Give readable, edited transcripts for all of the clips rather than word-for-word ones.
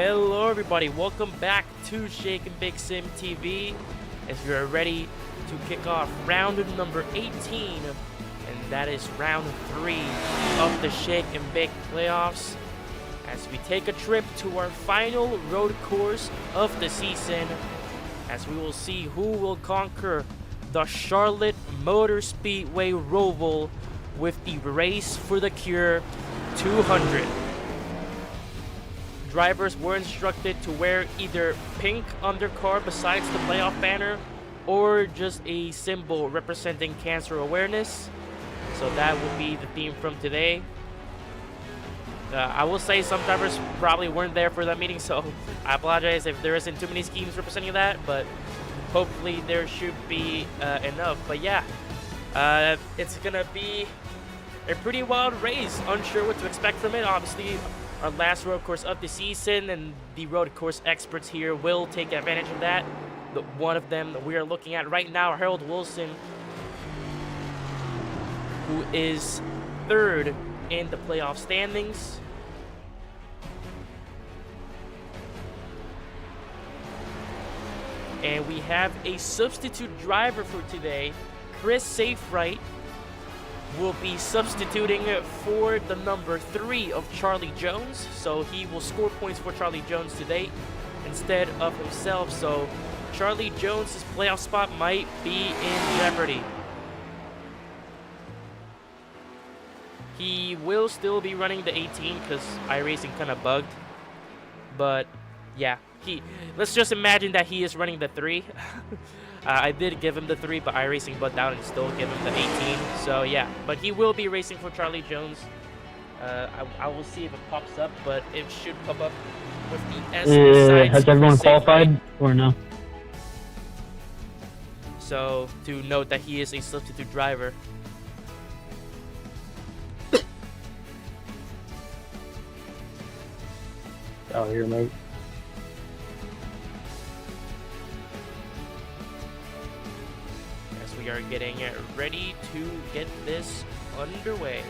Hello everybody, welcome back to Shake and Bake Sim TV as we are ready to kick off round number 18, and that is round 3 of the Shake and Bake playoffs as we take a trip to our final road course of the season as we will see who will conquer the Charlotte Motor Speedway Roval with the Race for the Cure 200. Drivers were instructed to wear either pink undercar besides the playoff banner or just a symbol representing cancer awareness. So that will be the theme from today. I will say some drivers probably weren't there for that meeting, so I apologize if there isn't too many schemes representing that, but hopefully there should be enough. But yeah, it's gonna be a pretty wild race. Unsure what to expect from it. Obviously, our last road course of the season, and the road course experts here will take advantage of that. One of them that we are looking at right now, Harold Wilson, who is 3rd in the playoff standings. And we have a substitute driver for today. Chris Safewright will be substituting for the number 3 of Charlie Jones. So he will score points for Charlie Jones today instead of himself. So Charlie Jones' playoff spot might be in jeopardy. He will still be running the 18 because iRacing kind of bugged. But yeah, let's just imagine that he is running the 3. I did give him the 3, but iRacing bugged out and still give him the 18. So yeah, but he will be racing for Charlie Jones. I will see if it pops up, but it should pop up with the S besides has everyone qualified right? or no? So to note that he is a substitute driver. Out here, mate. As we are getting ready to get this underway.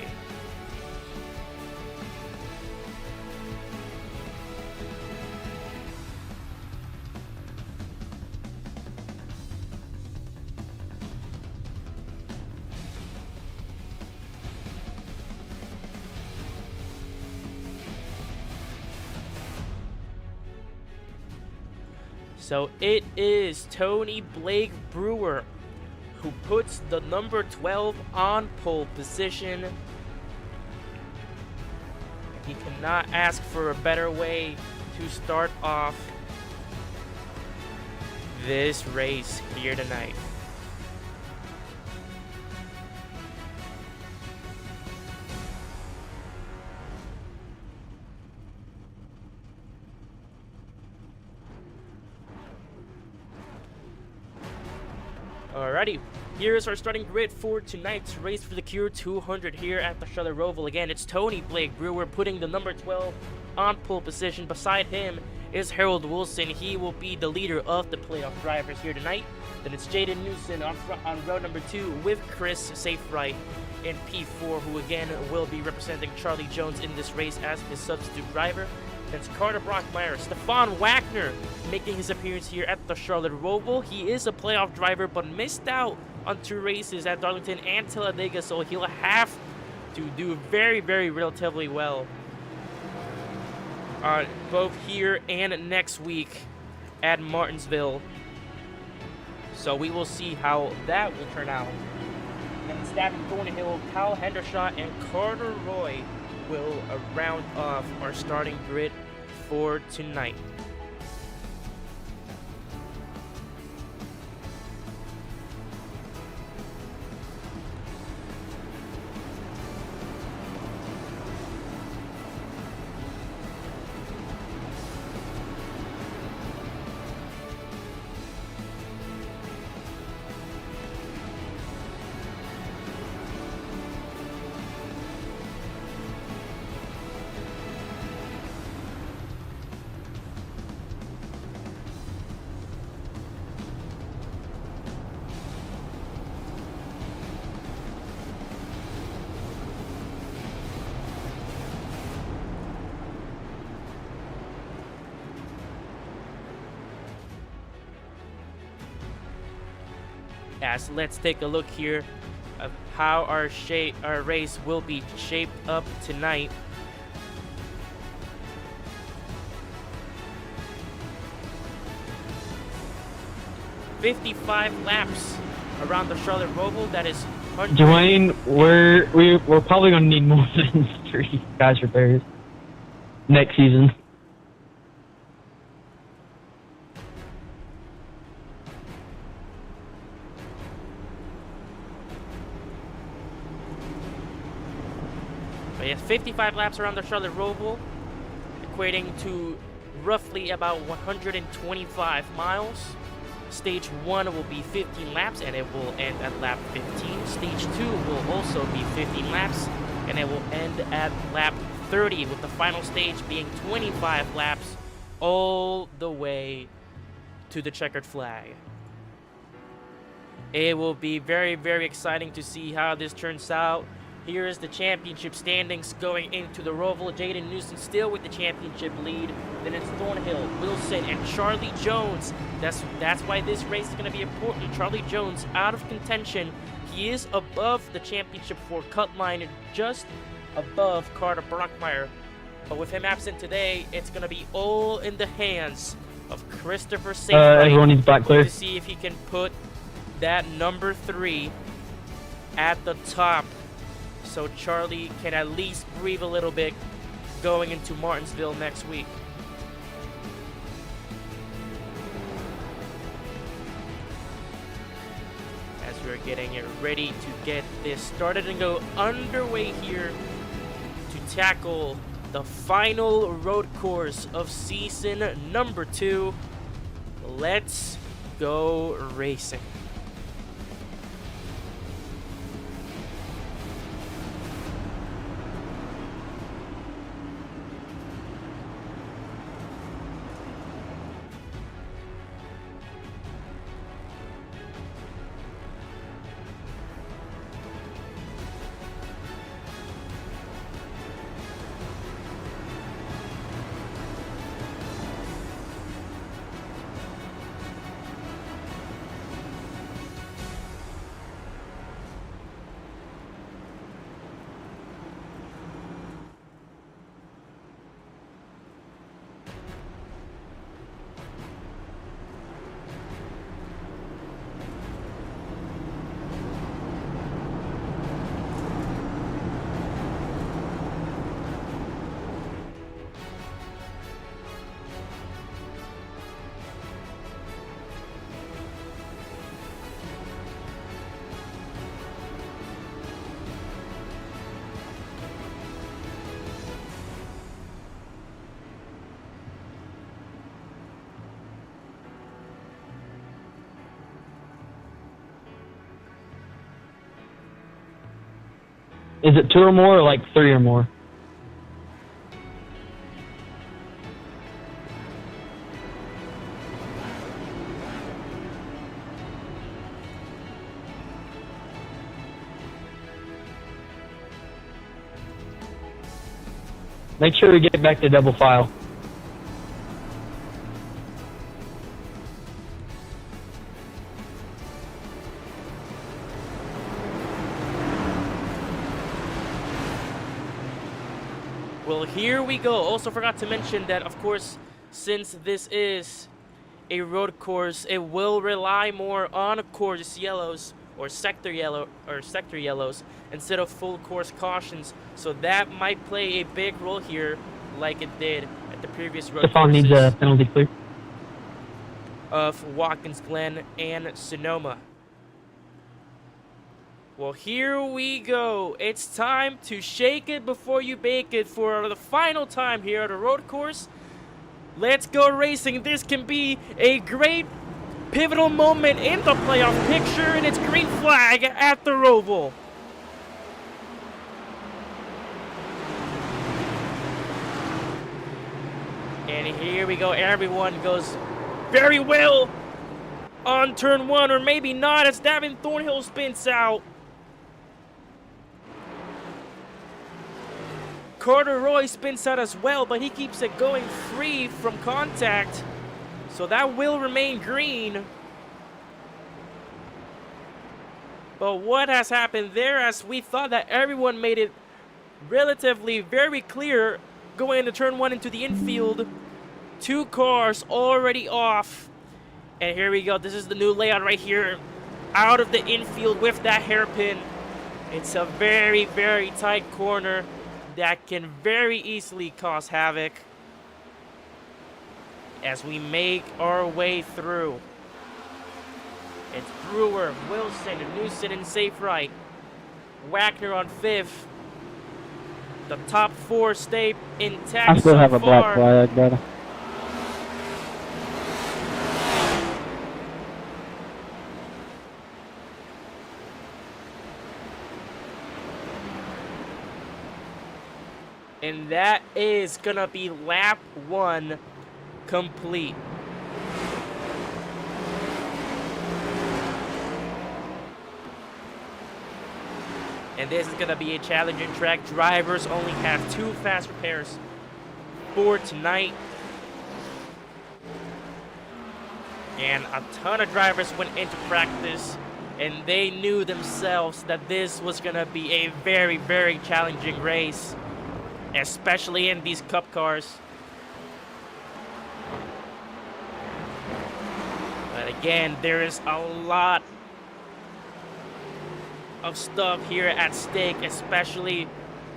So it is Tony Blake Brewer who puts the number 12 on pole position. He cannot ask for a better way to start off this race here tonight. Alrighty, here's our starting grid for tonight's Race for the Cure 200 here at the Charlotte Roval. Again, it's Tony Blake Brewer putting the number 12 on pole position. Beside him is Harold Wilson. He will be the leader of the playoff drivers here tonight. Then it's Jaden Newson on row number 2 with Chris Safewright in P4, who again will be representing Charlie Jones in this race as his substitute driver. It's Carter Brockmeyer, Stefan Wagner making his appearance here at the Charlotte Roval. He is a playoff driver but missed out on 2 races at Darlington and Talladega, so he'll have to do very, very relatively well both here and next week at Martinsville. So we will see how that will turn out. And Stafford Thornhill, Kyle Hendershot, and Carter Roy will round off our starting grid for tonight. As let's take a look here of how our race will be shaped up tonight. .55 laps around the Charlotte Roval. That is 100. Dwayne, we're probably gonna need more than 3 guys repairs next season. But yes, 55 laps around the Charlotte Roval, equating to roughly about 125 miles. Stage 1 will be 15 laps, and it will end at lap 15. Stage 2 will also be 15 laps, and it will end at lap 30, with the final stage being 25 laps all the way to the checkered flag. It will be very, very exciting to see how this turns out. Here is the championship standings going into the Roval. Jaden Newsom still with the championship lead. Then it's Thornhill, Wilson, and Charlie Jones. That's why this race is going to be important. Charlie Jones out of contention. He is above the championship for cut line, just above Carter Brockmeyer. But with him absent today, it's going to be all in the hands of Christopher Safeway. Everyone needs back clear. To see if he can put that number 3 at the top, so Charlie can at least breathe a little bit going into Martinsville next week. As we're getting it ready to get this started and go underway here to tackle the final road course of season number 2. Let's go racing. Is it 2 or more, or like 3 or more? Make sure we get back to double file. Well, here we go. Also forgot to mention that, of course, since this is a road course, it will rely more on course yellows or sector yellows instead of full course cautions. So that might play a big role here, like it did at the previous road Stefan courses needs a penalty clear of Watkins Glen and Sonoma. Well, here we go. It's time to shake it before you bake it for the final time here at a road course. Let's go racing. This can be a great pivotal moment in the playoff picture, and it's green flag at the Roval. And here we go. Everyone goes very well on turn 1, or maybe not, as Davin Thornhill spins out. Carter Roy spins out as well, but he keeps it going free from contact, so that will remain green. But what has happened there, as we thought that everyone made it relatively very clear going into turn 1 into the infield. 2 cars already off. And here we go. This is the new layout right here. Out of the infield with that hairpin. It's a very, very tight corner that can very easily cause havoc as we make our way through. It's Brewer, Wilson, Newson, and safe right. Wagner on 5th. The top 4 stay intact. I still so have a black far. flag, brother. And that is gonna be lap 1 complete. And this is gonna be a challenging track. Drivers only have 2 fast repairs for tonight. And a ton of drivers went into practice, and they knew themselves that this was gonna be a very, very challenging race, especially in these cup cars. But again, there is a lot of stuff here at stake, especially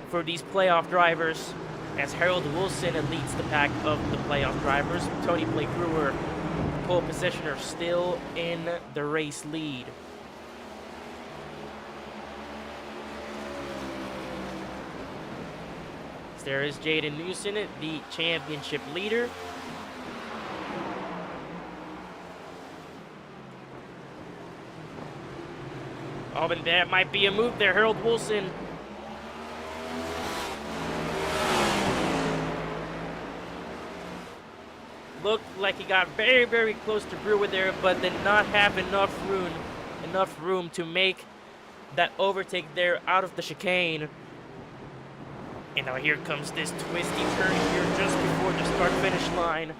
for these playoff drivers, as Harold Wilson leads the pack of the playoff drivers. Tony Blake Brewer, pole positioner, still in the race lead. There is Jaden Newson, the championship leader. Oh, and that might be a move there. Harold Wilson. Looked like he got very, very close to Brewer there, but did not have enough room to make that overtake there out of the chicane. And now here comes this twisty turn here just before the start-finish line.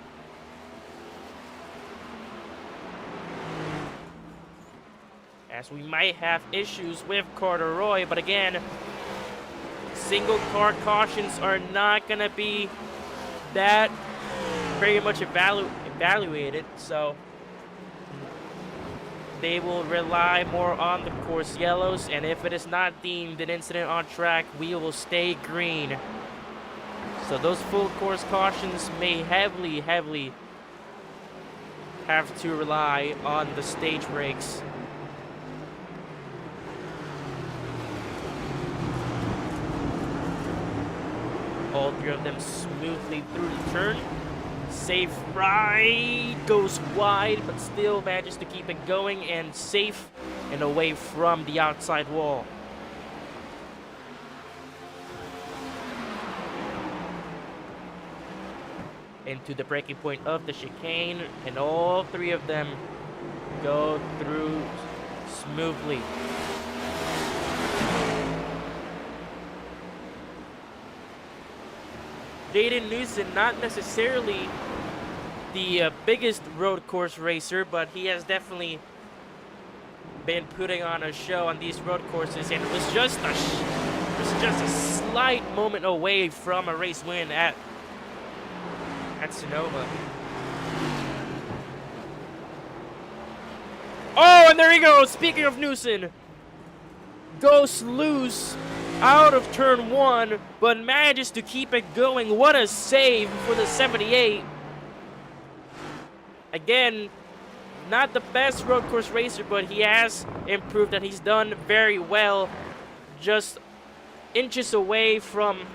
As we might have issues with Carter Roy, but again, single car cautions are not going to be that very much evaluated, so they will rely more on the course yellows, and if it is not deemed an incident on track, we will stay green. So those full course cautions may heavily have to rely on the stage brakes. All 3 of them smoothly through the turn. Safe right, goes wide, but still manages to keep it going and safe and away from the outside wall. Into the breaking point of the chicane, and all 3 of them go through smoothly. Jaden Newson, not necessarily the biggest road course racer, but he has definitely been putting on a show on these road courses, and it was just a slight moment away from a race win at Sonoma. Oh, and there he goes. Speaking of Newson, goes loose out of turn 1, but manages to keep it going. What a save for the 78. Again, not the best road course racer, but he has improved and he's done very well. Just inches away from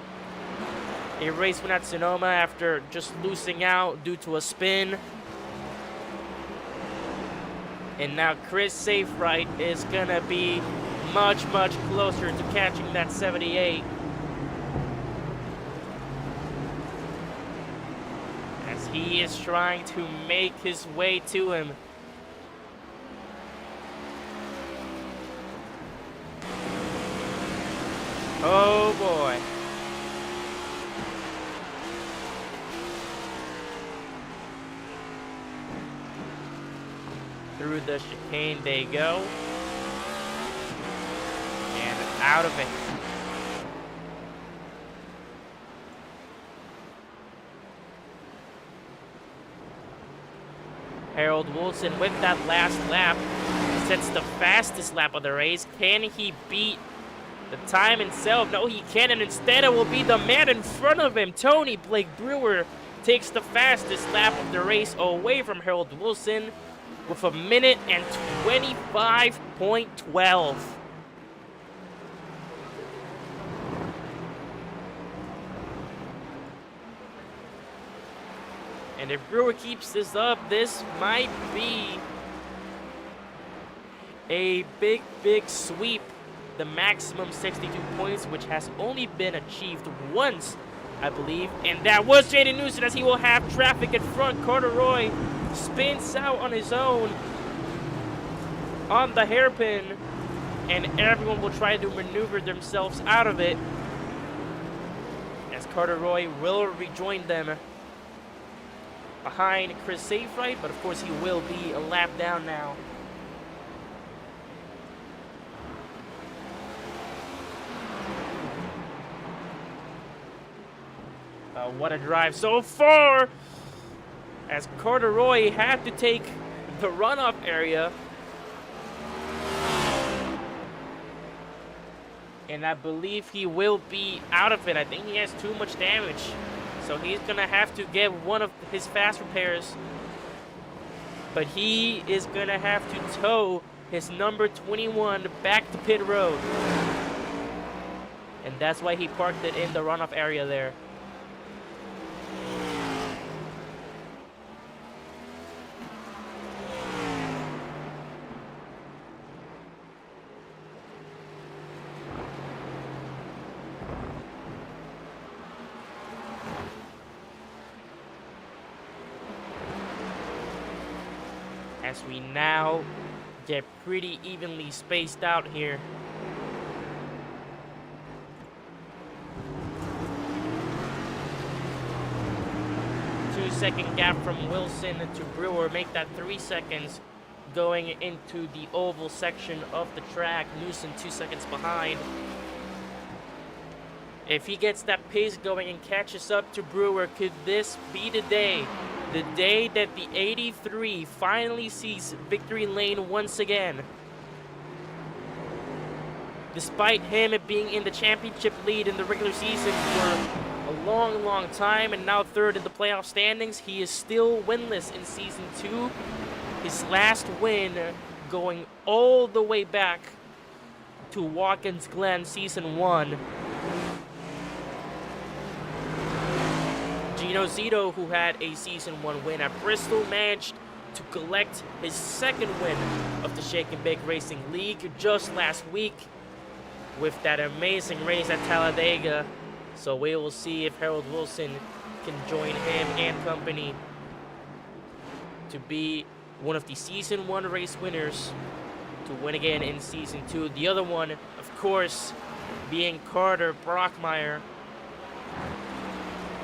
a race win at Sonoma after just losing out due to a spin. And now Chris Saferight is gonna be much closer to catching that 78. As he is trying to make his way to him. Oh boy. Through the chicane they go. And out of it. Harold Wilson with that last lap sets the fastest lap of the race. Can he beat the time itself? No, he can't, and instead it will be the man in front of him. Tony Blake Brewer takes the fastest lap of the race away from Harold Wilson with 1 minute and 25.12. And if Brewer keeps this up, this might be a big, big sweep. The maximum 62 points, which has only been achieved once, I believe. And that was Jaden Newson, as he will have traffic in front. Carter Roy spins out on his own on the hairpin. And everyone will try to maneuver themselves out of it, as Carter Roy will rejoin them behind Chris Safright, but of course he will be a lap down now. What a drive so far, as Carter Roy had to take the runoff area. And I believe he will be out of it. I think he has too much damage. So he's going to have to get one of his fast repairs. But he is going to have to tow his number 21 back to pit road. And that's why he parked it in the runoff area there. As we now get pretty evenly spaced out here. Two-second gap from Wilson to Brewer, make that 3 seconds going into the oval section of the track. Newson 2 seconds behind. If he gets that pace going and catches up to Brewer, could this be the day? The day that the 83 finally sees victory lane once again. Despite him being in the championship lead in the regular season for a long, long time and now third in the playoff standings, he is still winless in Season 2. His last win going all the way back to Watkins Glen Season 1. Gino Zito, who had a Season 1 win at Bristol, managed to collect his second win of the Shake and Bake Racing League just last week with that amazing race at Talladega. So we will see if Harold Wilson can join him and company to be one of the Season 1 race winners to win again in Season 2. The other one, of course, being Carter Brockmeyer,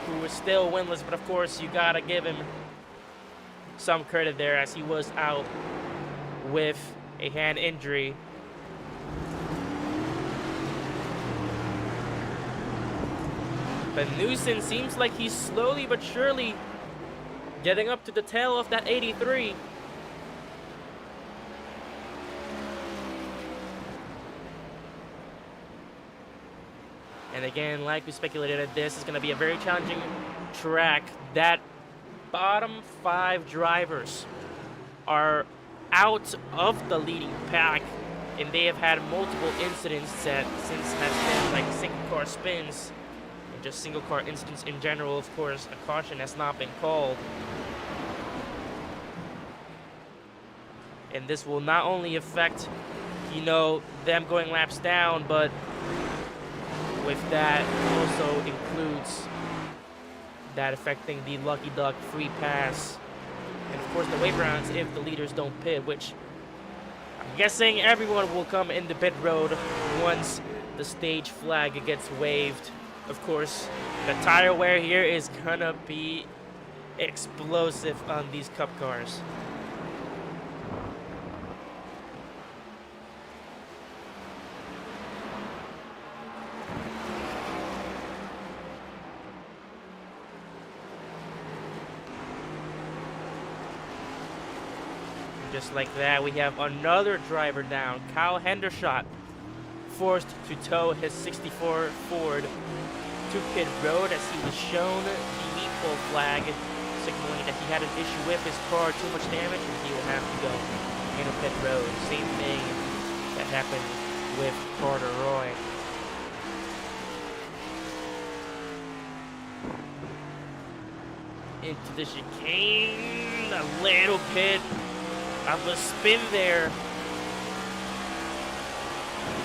who was still winless, but of course you gotta give him some credit there, as he was out with a hand injury. But Newson seems like he's slowly but surely getting up to the tail of that 83. And again, like we speculated, this is going to be a very challenging track. That bottom 5 drivers are out of the leading pack, and they have had multiple incidents that since has been like single car spins and just single car incidents in general. Of course, a caution has not been called. And this will not only affect, you know, them going laps down, but with that also includes that affecting the Lucky Duck free pass. And of course the wave rounds if the leaders don't pit, which I'm guessing everyone will come in the pit road once the stage flag gets waved. Of course, the tire wear here is gonna be explosive on these Cup cars. Just like that, we have another driver down. Kyle Hendershot forced to tow his 64 Ford to pit road as he was shown the meat pull flag, signaling that he had an issue with his car, too much damage, and he will have to go into pit road. Same thing that happened with Carter Roy. Into the chicane, a little bit of a spin there.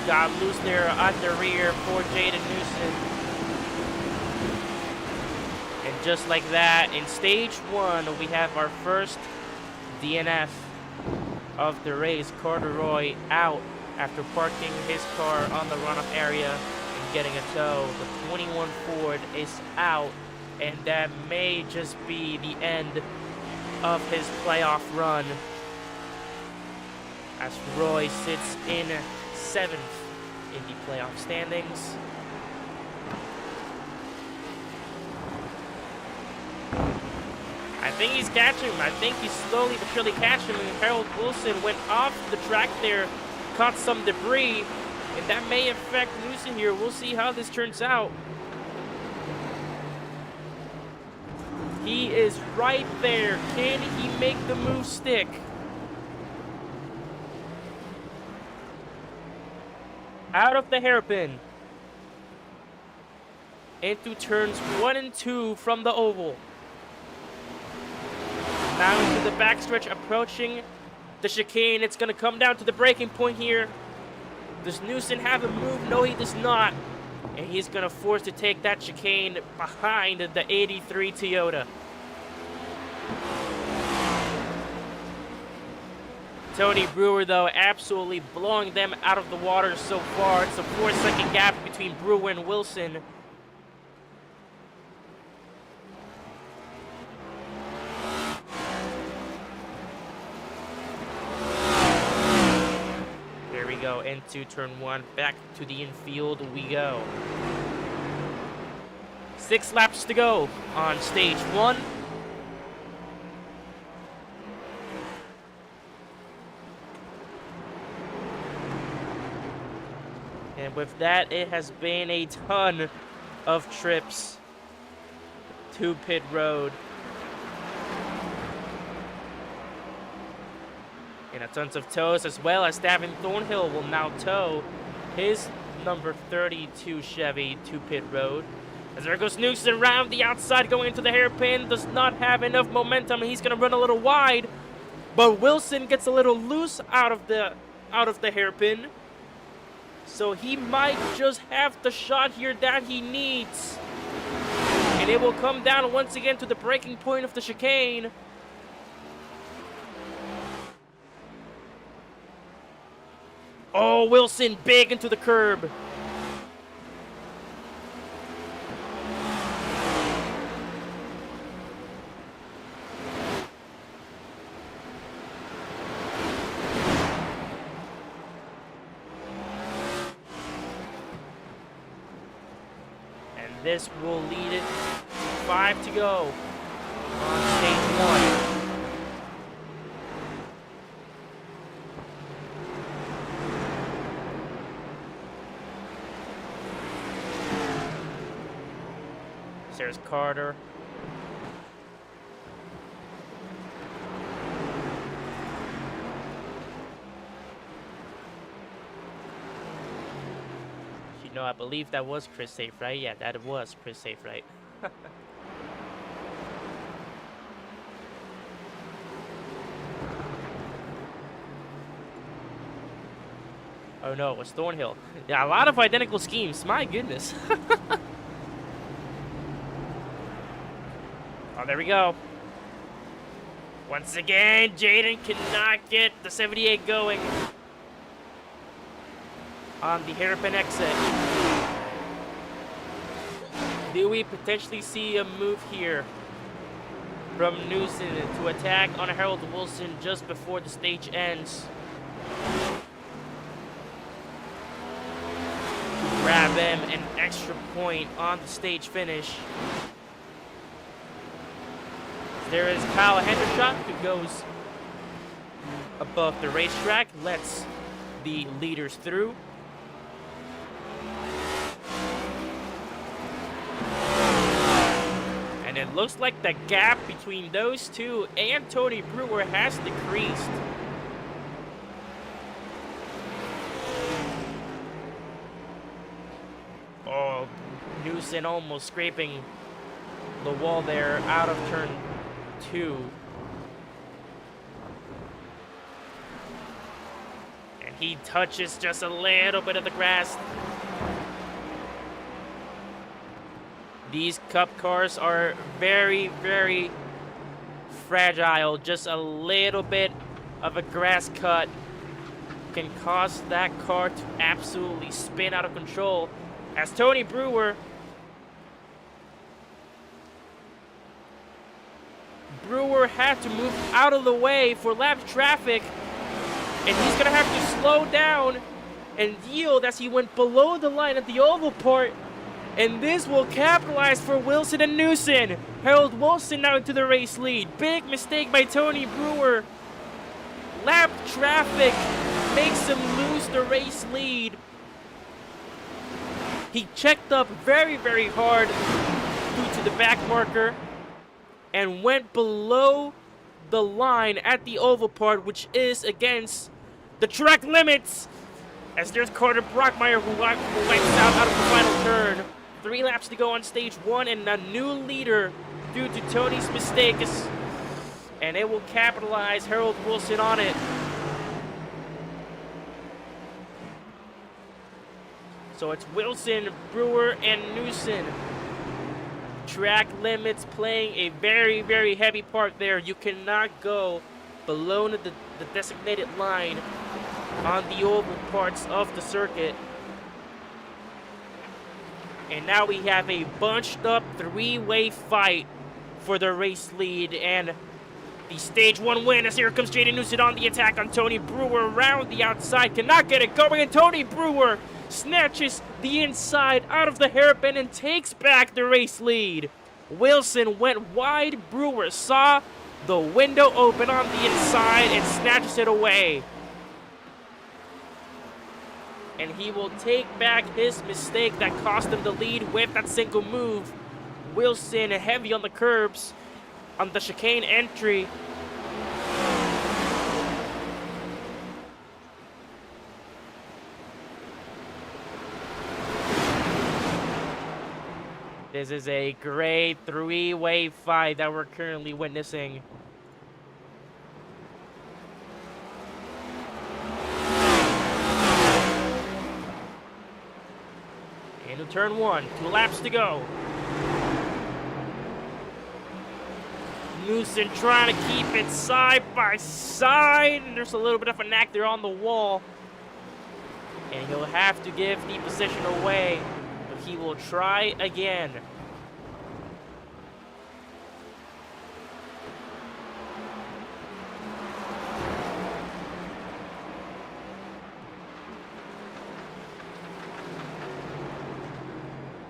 Got loose there at the rear for Jaden Newsom. And just like that, in stage 1, we have our first DNF of the race. Carter Roy out after parking his car on the runoff area and getting a tow. The 21 Ford is out, and that may just be the end of his playoff run, as Roy sits in 7th in the playoff standings. I think he's catching him. I think he's slowly but surely catching him. And Harold Wilson went off the track there, caught some debris, and that may affect Newsom here. We'll see how this turns out. He is right there. Can he make the move stick? Out of the hairpin. Into turns 1 and 2 from the oval. Now into the backstretch, approaching the chicane. It's going to come down to the braking point here. Does Newsom have a move? No, he does not. And he's going to force to take that chicane behind the 83 Toyota. Tony Brewer, though, absolutely blowing them out of the water so far. It's a 4-second gap between Brewer and Wilson. There we go, into turn 1, back to the infield we go. 6 laps to go on stage 1. And with that, it has been a ton of trips to pit road. And a tons of tows, as well as Davin Thornhill will now tow his number 32 Chevy to pit road. As there goes Newsom around the outside, going into the hairpin, does not have enough momentum, and he's going to run a little wide. But Wilson gets a little loose out of the hairpin. So he might just have the shot here that he needs. And it will come down once again to the breaking point of the chicane. Oh, Wilson big into the curb. This will lead it 5 to go on stage 1. There's Carter. No, I believe that was Chris Safe, right? Yeah, that was Chris Safe, right? Oh no, it was Thornhill. Yeah, a lot of identical schemes. My goodness. Oh, there we go. Once again, Jaden cannot get the 78 going on the hairpin exit. Do we potentially see a move here from Newsom to attack on Harold Wilson just before the stage ends? Grab him an extra point on the stage finish. There is Kyle Hendershot, who goes above the racetrack, lets the leaders through. And it looks like the gap between those two and Tony Brewer has decreased. Oh, Newson almost scraping the wall there out of turn 2. And he touches just a little bit of the grass. These Cup cars are very, very fragile. Just a little bit of a grass cut can cause that car to absolutely spin out of control. As Tony Brewer had to move out of the way for lap traffic, and he's gonna have to slow down and yield as he went below the line at the oval part. And this will capitalize for Wilson and Newson. Harold Wilson now into the race lead. Big mistake by Tony Brewer. Lap traffic makes him lose the race lead. He checked up very, very hard due to the back marker and went below the line at the oval part, which is against the track limits. As there's Carter Brockmeyer who wipes out of the final turn. 3 laps to go on stage 1 and a new leader due to Tony's mistakes. And it will capitalize Harold Wilson on it. So it's Wilson, Brewer, and Newson. Track limits playing a very, very heavy part there. You cannot go below the designated line on the oval parts of the circuit. And now we have a bunched up 3-way fight for the race lead and the stage 1 win, as here comes Jaden Newson on the attack on Tony Brewer around the outside. Cannot get it going, and Tony Brewer snatches the inside out of the hairpin and takes back the race lead. Wilson went wide. Brewer saw the window open on the inside and snatches it away. And he will take back his mistake that cost him the lead with that single move. Wilson heavy on the curbs on the chicane entry. This is a great 3-way fight that we're currently witnessing. Into turn 1, 2 laps to go. Newson trying to keep it side by side. And there's a little bit of a knack there on the wall. And he'll have to give the position away. But he will try again.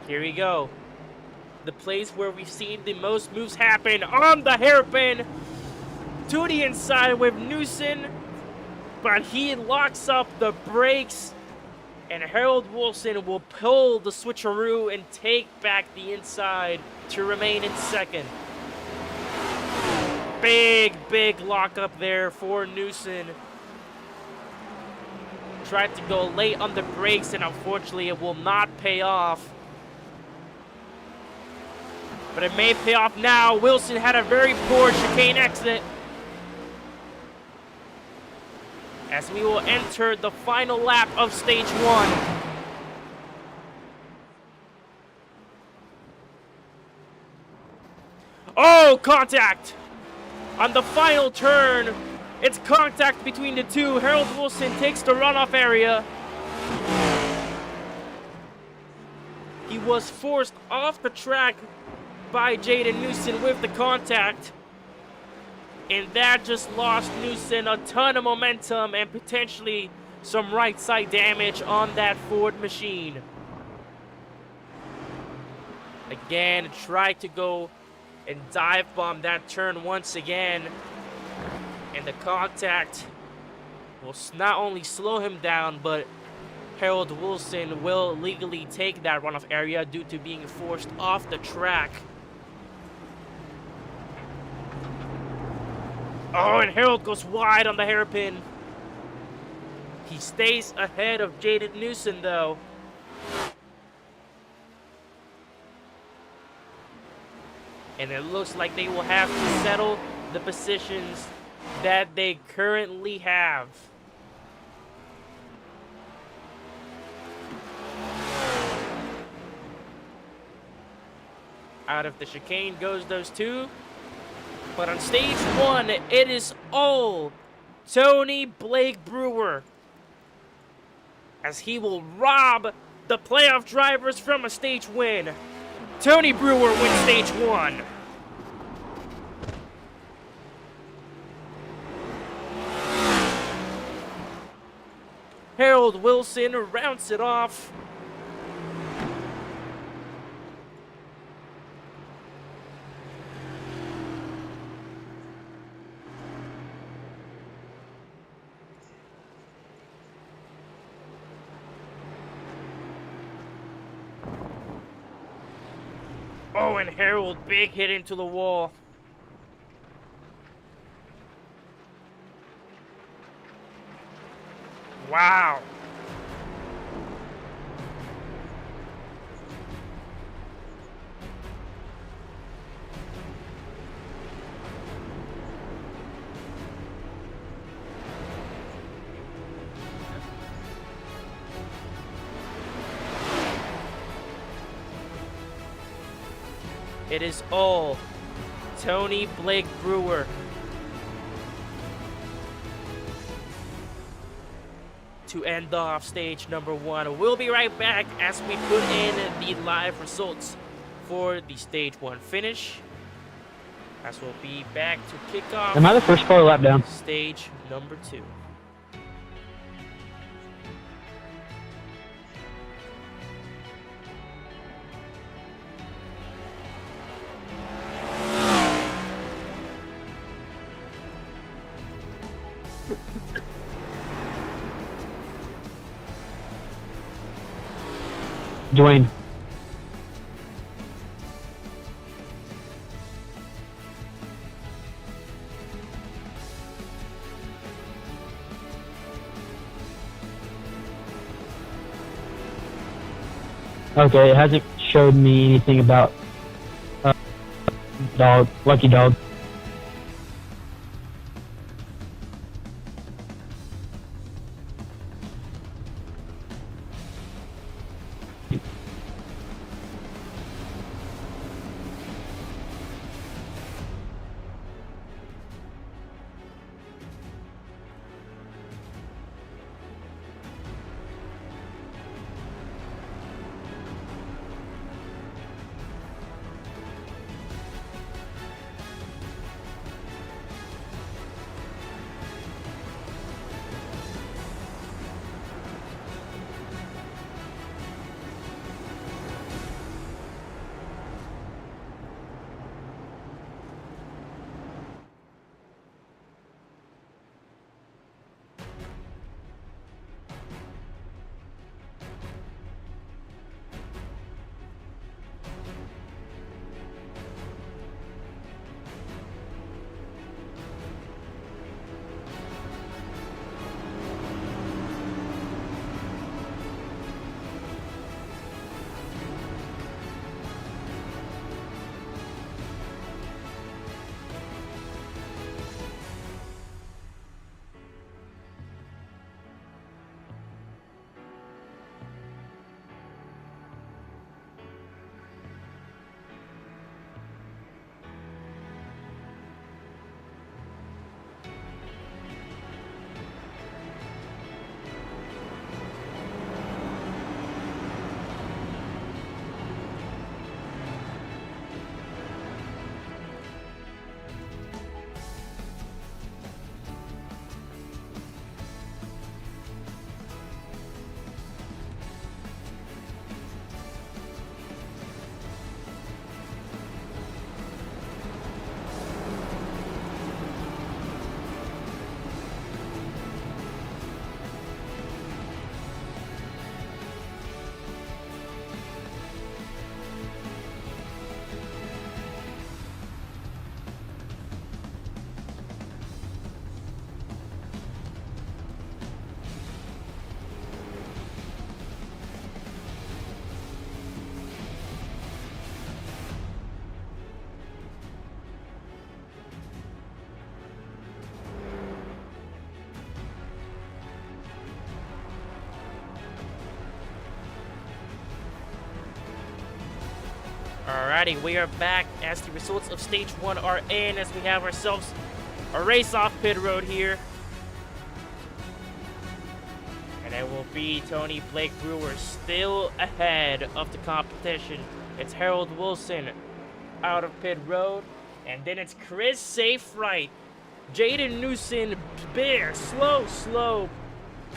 Here we go. The place where we've seen the most moves happen on the hairpin to the inside with Newson, but he locks up the brakes, and Harold Wilson will pull the switcheroo and take back the inside to remain in second. Big lockup there for Newson. Tried to go late on the brakes, and unfortunately it will not pay off. But it may pay off now. Wilson had a very poor chicane exit. As we will enter the final lap of stage 1. Oh, contact! On the final turn, it's contact between the two. Harold Wilson takes the runoff area. He was forced off the track by Jaden Newson with the contact, and that just lost Newson a ton of momentum and potentially some right side damage on that Ford machine. Again, tried to go and dive bomb that turn once again, and the contact will not only slow him down, but Harold Wilson will legally take that runoff area due to being forced off the track. Oh, and Harold goes wide on the hairpin. He stays ahead of Jaden Newsom, though. And it looks like they will have to settle the positions that they currently have. Out of the chicane goes those two. But on stage one, it is all Tony Blake Brewer, as he will rob the playoff drivers from a stage win. Tony Brewer wins stage one. Harold Wilson rounds it off. Oh, and Harold, big hit into the wall. Wow. It is all Tony Blake Brewer. To end off stage number one. We'll be right back as we put in the live results for the stage one finish. As we'll be back to kick off. Am I the first car lap down? Stage number two. Dwayne. Okay, it hasn't showed me anything about dog, Lucky Dog. Alrighty, we are back as the results of stage 1 are in, as we have ourselves a race off pit road here. And it will be Tony Blake Brewer still ahead of the competition. It's Harold Wilson out of pit road, and then it's Chris Saferight. Jaden Newson, big, slow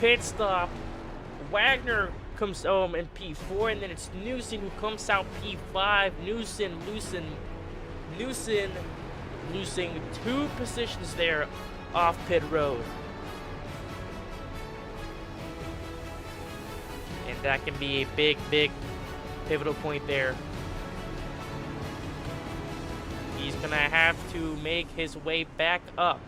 pit stop. Wagner comes home in P4, and then it's Newson who comes out P5. Newson losing 2 positions there off pit road. And that can be a big pivotal point there. He's gonna have to make his way back up.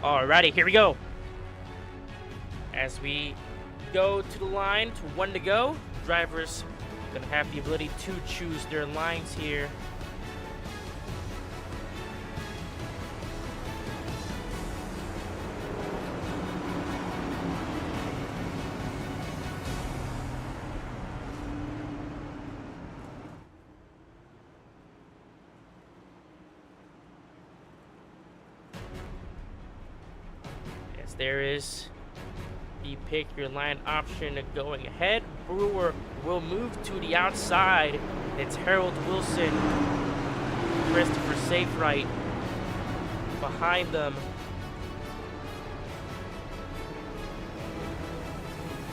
Alrighty, here we go. As we go to the line to 1 to go, drivers gonna have the ability to choose their lines here. There is the pick your line option going ahead. Brewer will move to the outside. It's Harold Wilson, Christopher Saferight behind them.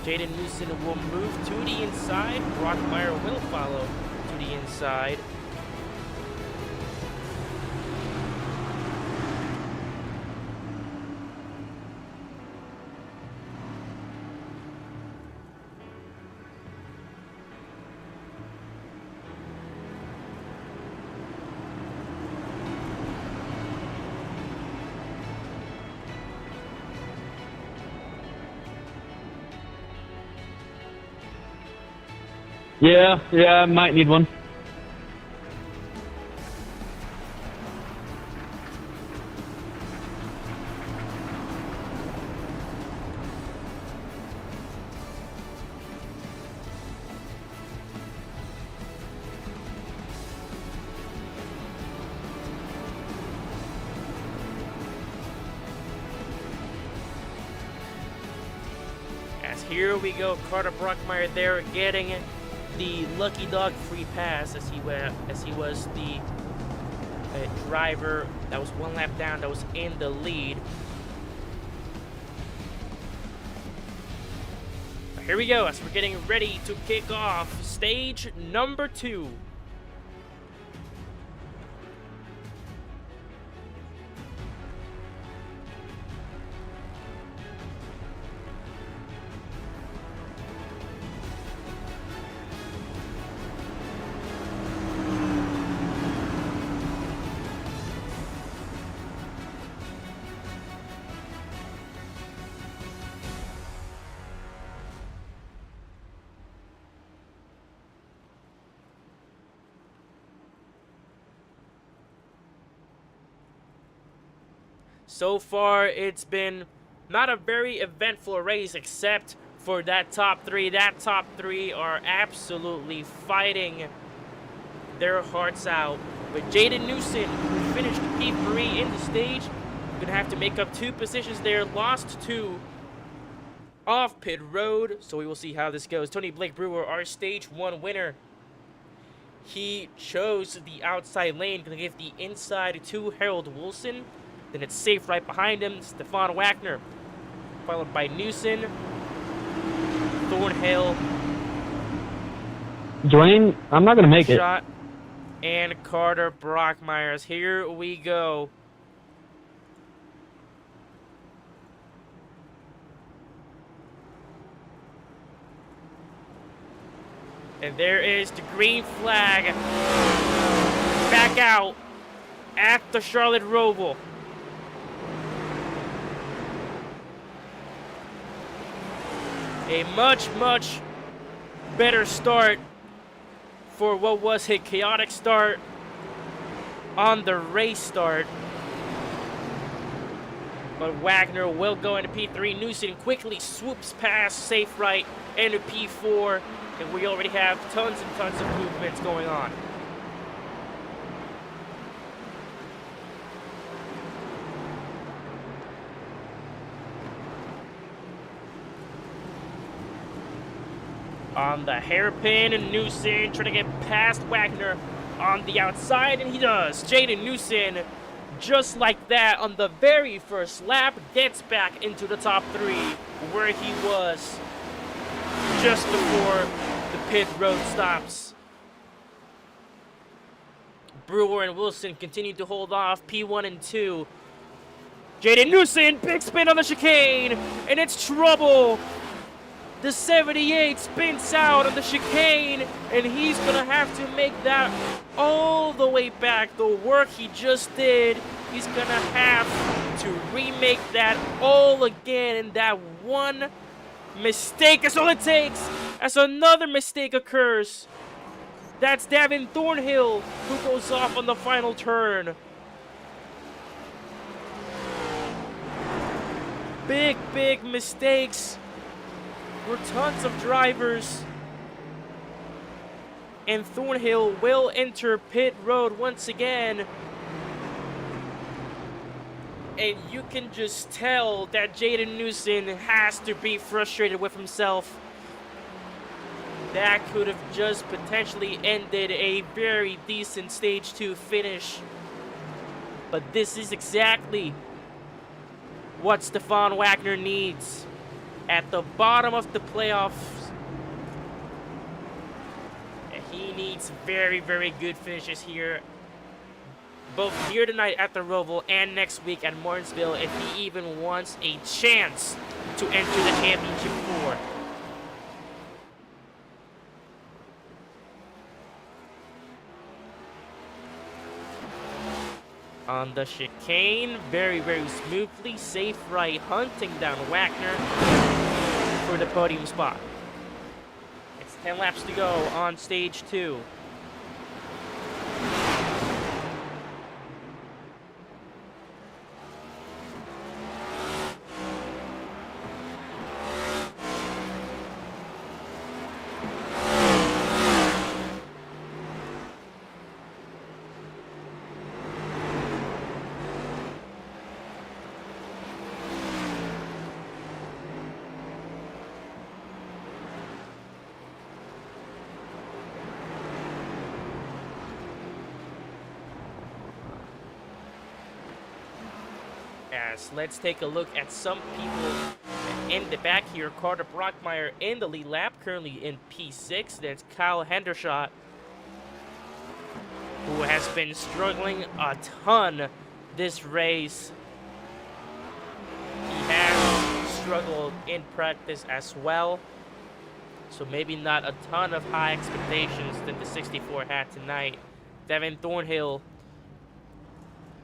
Jaden Newson will move to the inside. Brockmeyer will follow to the inside. Yeah, I might need one. As here we go, Carter Brockmeyer there getting the lucky dog free pass as he was the driver that was 1 lap down, that was in the lead. Here we go as we're getting ready to kick off stage number 2. So far, it's been not a very eventful race, except for that top 3. That top 3 are absolutely fighting their hearts out But Jaden Newson, who finished P3 in the stage, gonna have to make up 2 positions there. Lost 2 off pit road, so we will see how this goes. Tony Blake Brewer, our stage 1 winner. He chose the outside lane, gonna give the inside to Harold Wilson. Then it's safe right behind him, Stefan Wagner, followed by Newson, Thornhill, Dwayne, I'm not gonna make it. Shot, and Carter Brockmeyers. Here we go. And there is the green flag back out at the Charlotte Roval. A much, much better start for what was a chaotic start on the race start. But Wagner will go into P3. Newson quickly swoops past safe right into P4. And we already have tons and tons of movements going on. On the hairpin, and Newson trying to get past Wagner on the outside, and he does. Jaden Newson, just like that, on the very first lap, gets back into the top 3 where he was just before the pit road stops. Brewer and Wilson continue to hold off P1 and 2. Jaden Newson, big spin on the chicane, and it's trouble. The 78 spins out on the chicane, and he's gonna have to make that all the way back. The work he just did, he's gonna have to remake that all again, and that one mistake is all it takes as another mistake occurs. That's Davin Thornhill who goes off on the final turn. Big, big mistakes for tons of drivers. And Thornhill will enter pit road once again. And you can just tell that Jaden Newson has to be frustrated with himself. That could have just potentially ended a very decent stage 2 finish. But this is exactly what Stefan Wagner needs at the bottom of the playoffs. He needs very, very good finishes here, both here tonight at the Roval and next week at Martinsville, if he even wants a chance to enter the championship 4. On the chicane, very, very smoothly, safe right, hunting down Wagner for the podium spot. It's 10 laps to go on stage 2. Let's take a look at some people in the back here. Carter Brockmeyer in the lead lap, currently in P6. There's Kyle Hendershot, who has been struggling a ton this race. He has struggled in practice as well, so maybe not a ton of high expectations that the 64 had tonight. Devin Thornhill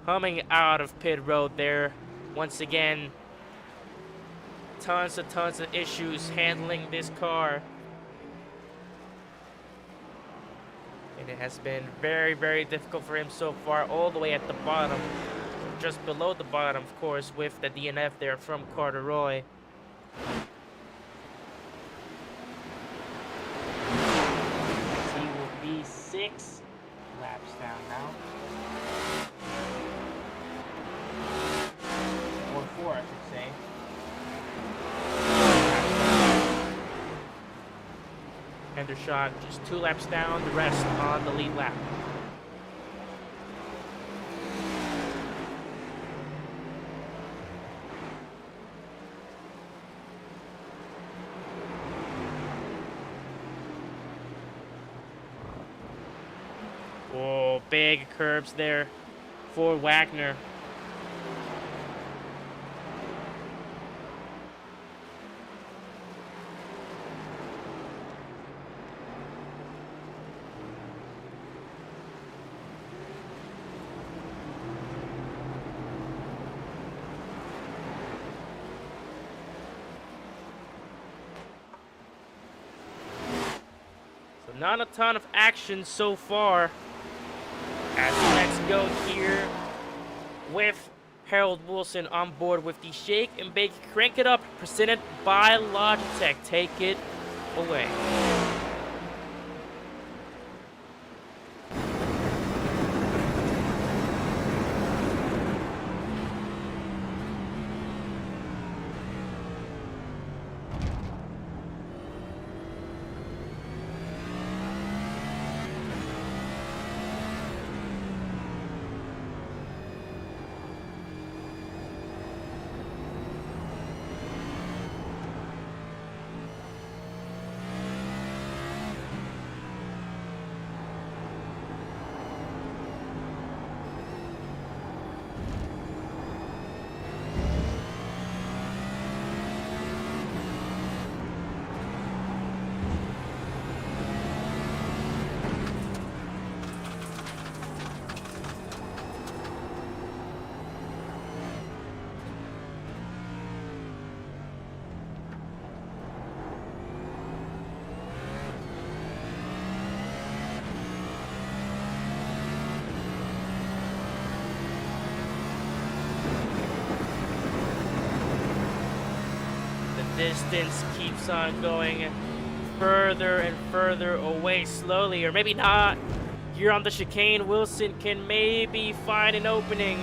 humming out of pit road there. Once again, tons of issues handling this car. And it has been very, very difficult for him so far, all the way at the bottom. Just below the bottom, of course, with the DNF there from Carter Roy. He will be 6 laps down now. Shot. Just 2 laps down, the rest on the lead lap. Oh, big curbs there for Wagner. So not a ton of action so far. As let's go here with Harold Wilson on board with the Shake and Bake Crank It Up, presented by Logitech. Take it away. Distance keeps on going further and further away slowly, or maybe not. Here on the chicane, Wilson can maybe find an opening.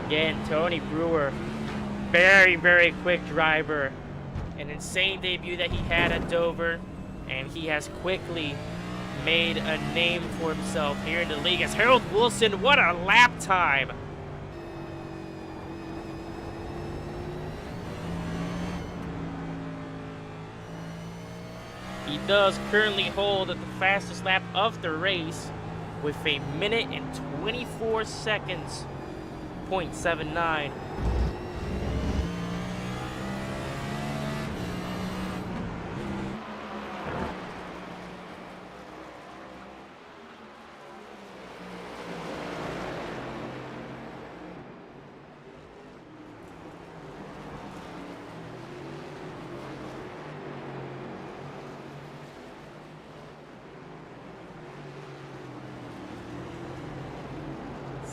Again, Tony Brewer, very, very quick driver. An insane debut that he had at Dover. And he has quickly made a name for himself here in the league as Harold Wilson. What a lap time! He does currently hold at the fastest lap of the race with 1 minute and 24 seconds, 0.79.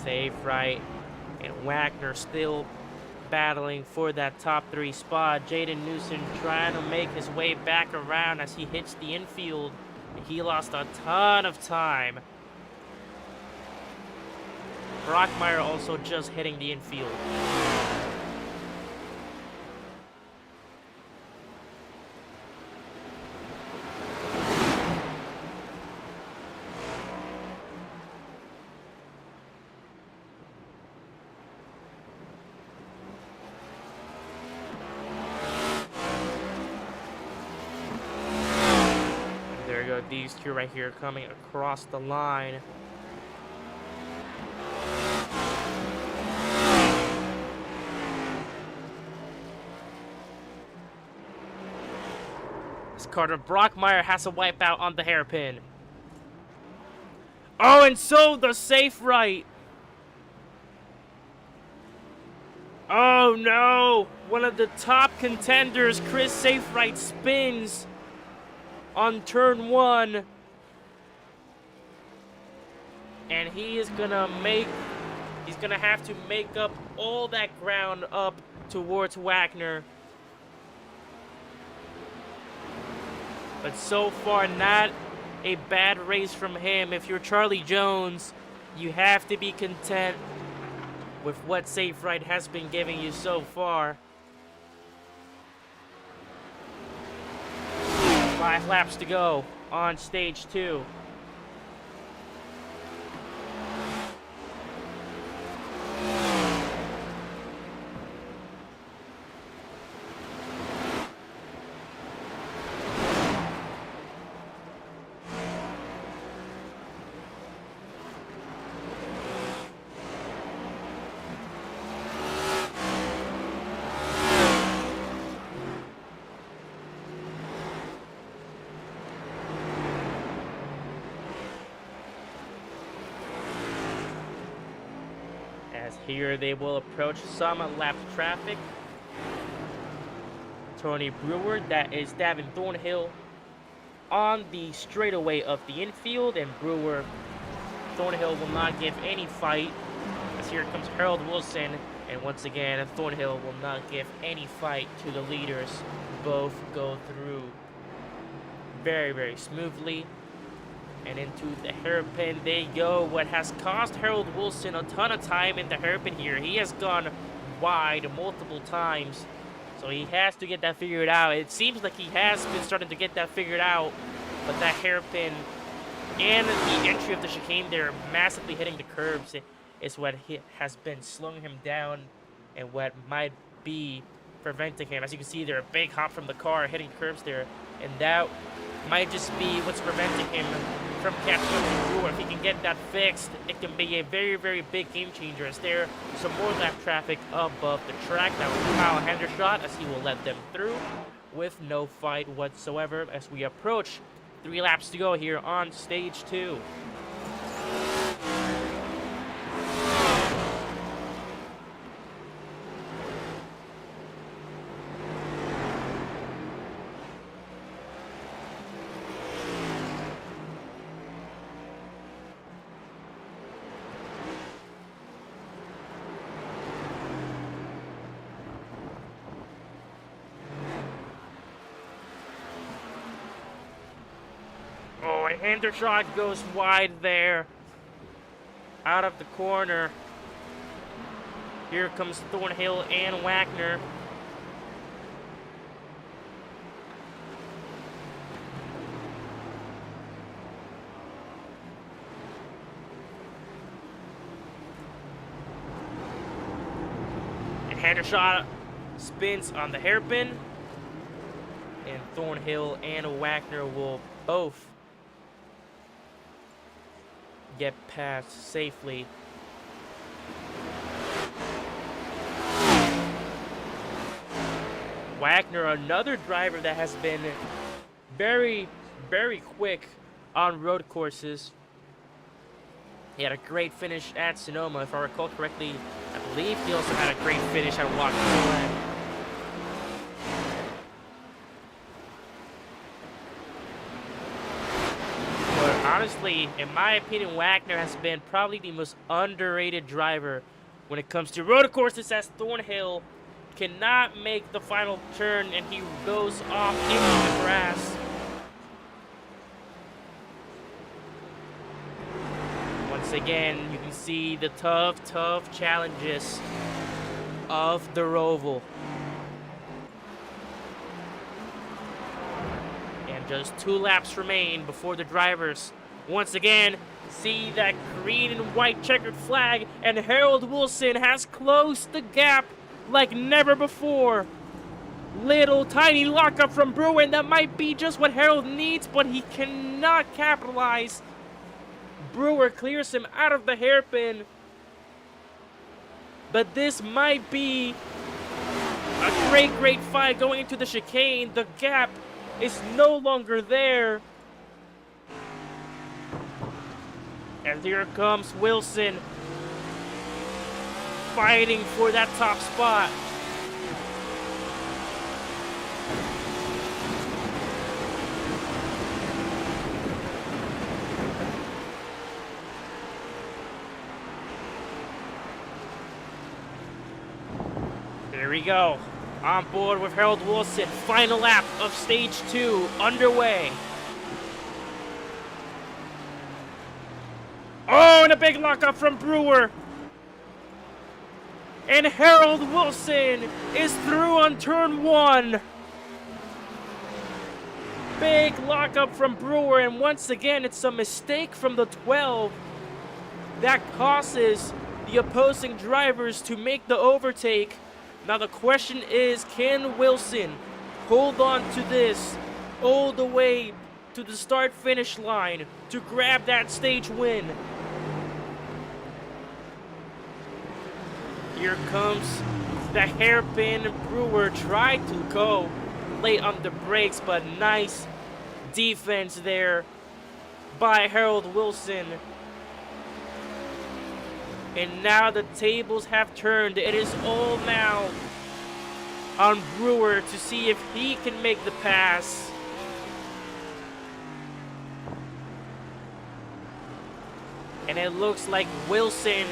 Safe right, and Wagner still battling for that top 3 spot. Jaden Newsom trying to make his way back around as he hits the infield. He lost a ton of time. Brockmeyer also just hitting the infield. These two right here coming across the line. As Carter Brockmeyer has a wipeout on the hairpin. Oh, and so the safe right. Oh no! One of the top contenders, Chris Safe Right, spins on turn 1, and he's gonna have to make up all that ground up towards Wagner. But so far, not a bad race from him. If you're Charlie Jones, You have to be content with what Safe Ride has been giving you so far. 5 laps to go on stage 2. As here they will approach some lap traffic. Tony Brewer, that is Davin Thornhill on the straightaway of the infield, and Brewer, Thornhill will not give any fight. As here comes Harold Wilson, and once again Thornhill will not give any fight to the leaders. Both go through very, very smoothly. And into the hairpin they go. What has cost Harold Wilson a ton of time in the hairpin here. He has gone wide multiple times. So he has to get that figured out. It seems like he has been starting to get that figured out. But that hairpin and the entry of the chicane there massively hitting the curbs is what has been slowing him down and what might be preventing him. As you can see there, a big hop from the car hitting curbs there. And that might just be what's preventing him from catching up to Brewer. If he can get that fixed, it can be a very, very big game changer. As there some more lap traffic above the track. That was Kyle Hendershot, as he will let them through with no fight whatsoever as we approach 3 laps to go here on stage 2. Oh, and Hendershot goes wide there. Out of the corner. Here comes Thornhill and Wagner. And Hendershot spins on the hairpin. And Thornhill and Wagner will both get past safely. Wagner, another driver that has been very, very quick on road courses. He had a great finish at Sonoma, if I recall correctly. I believe he also had a great finish at Watkins. Honestly, in my opinion, Wagner has been probably the most underrated driver when it comes to road courses, as Thornhill cannot make the final turn and he goes off into the grass. Once again, you can see the tough challenges of the Roval. And just 2 laps remain before the drivers once again see that green and white checkered flag, and Harold Wilson has closed the gap like never before. Little tiny lockup from Brewer, and that might be just what Harold needs, but he cannot capitalize. Brewer clears him out of the hairpin, but this might be a great fight going into the chicane. The gap is no longer there. And here comes Wilson fighting for that top spot. Here we go. On board with Harold Wilson. Final lap of stage 2 underway. Oh, Oh, and a big lockup from Brewer. And Harold Wilson is through on turn 1. Big lockup from Brewer, and once again, it's a mistake from the 12 that causes the opposing drivers to make the overtake. Now the question is, can Wilson hold on to this all the way to the start-finish line to grab that stage win? Here comes the hairpin. Brewer tried to go late on the brakes, but nice defense there by Harold Wilson. And now the tables have turned. It is all now on Brewer to see if he can make the pass. And it looks like Wilson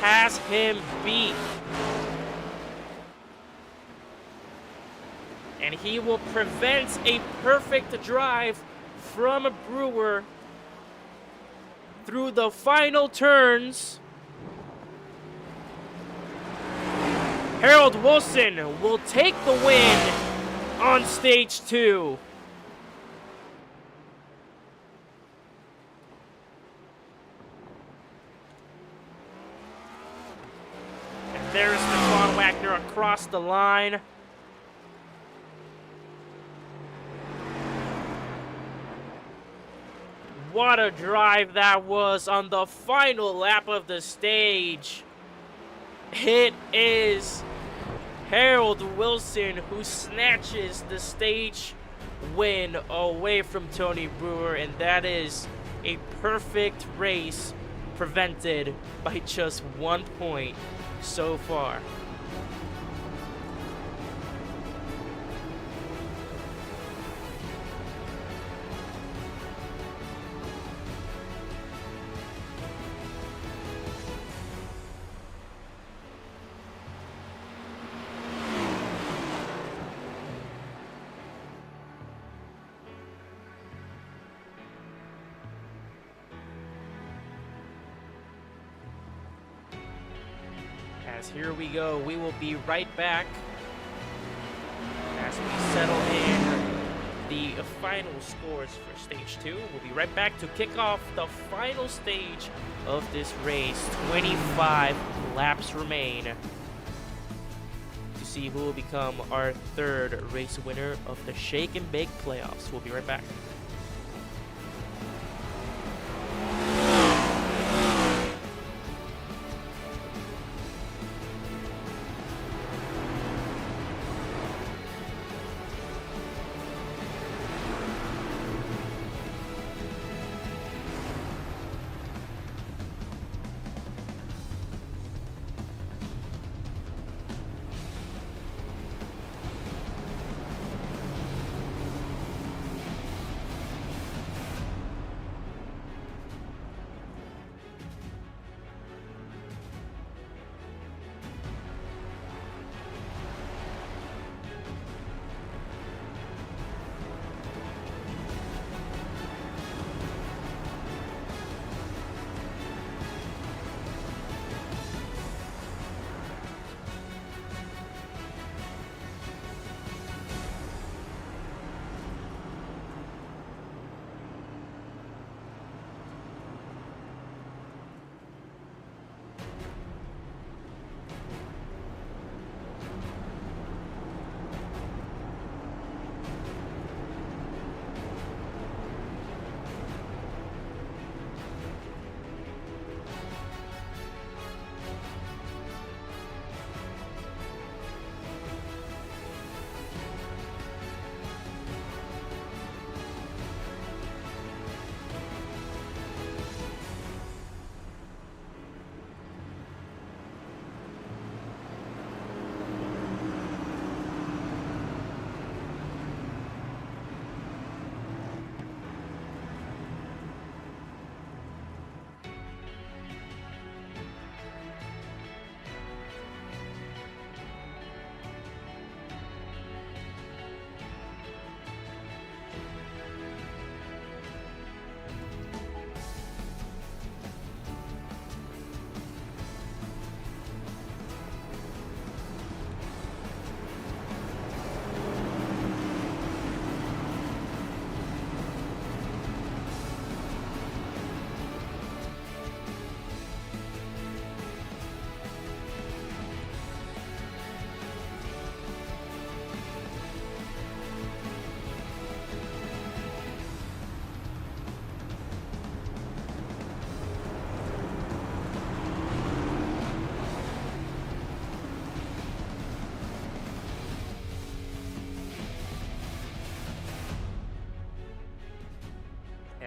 has him beat. And he will prevent a perfect drive from Brewer through the final turns. Harold Wilson will take the win on stage 2. And there's Stefan Wagner across the line. What a drive that was on the final lap of the stage. It is Harold Wilson who snatches the stage win away from Tony Brewer, and that is a perfect race prevented by just 1 point so far. Here we go. We will be right back as we settle in the final scores for stage 2. We'll be right back to kick off the final stage of this race. 25 laps remain to see who will become our 3rd race winner of the Shake and Bake playoffs. We'll be right back.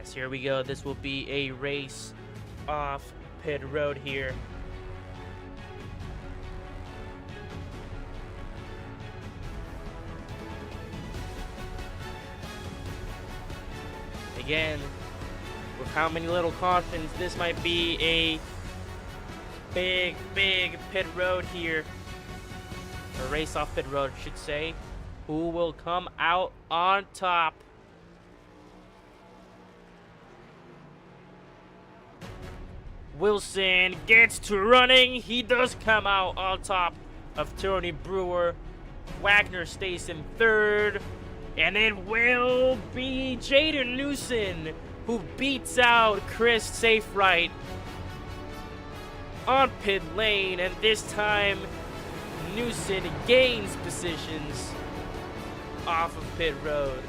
As here we go. This will be a race off pit road here. Again, with how many little cautions, this might be a big pit road here. A race off pit road, I should say. Who will come out on top? Wilson gets to running. He does come out on top of Tony Brewer. Wagner stays in third. And it will be Jaden Newson who beats out Chris Saferight on pit lane. And this time, Newson gains positions off of pit road.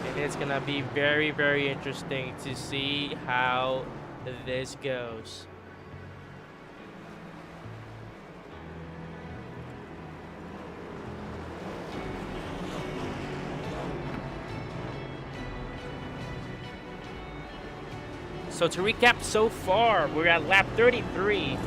And it's going to be very interesting to see how this goes. So to recap so far, we're at lap 33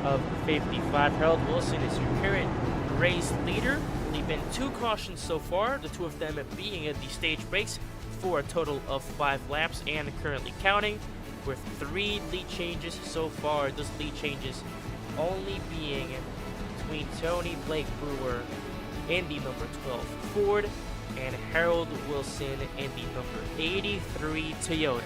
of 55. Harold Wilson is your current race leader. Only been 2 cautions so far, the 2 of them being at the stage breaks for a total of 5 laps and currently counting, with 3 lead changes so far. Those lead changes only being between Tony Blake Brewer in the number 12 Ford and Harold Wilson in the number 83 Toyota.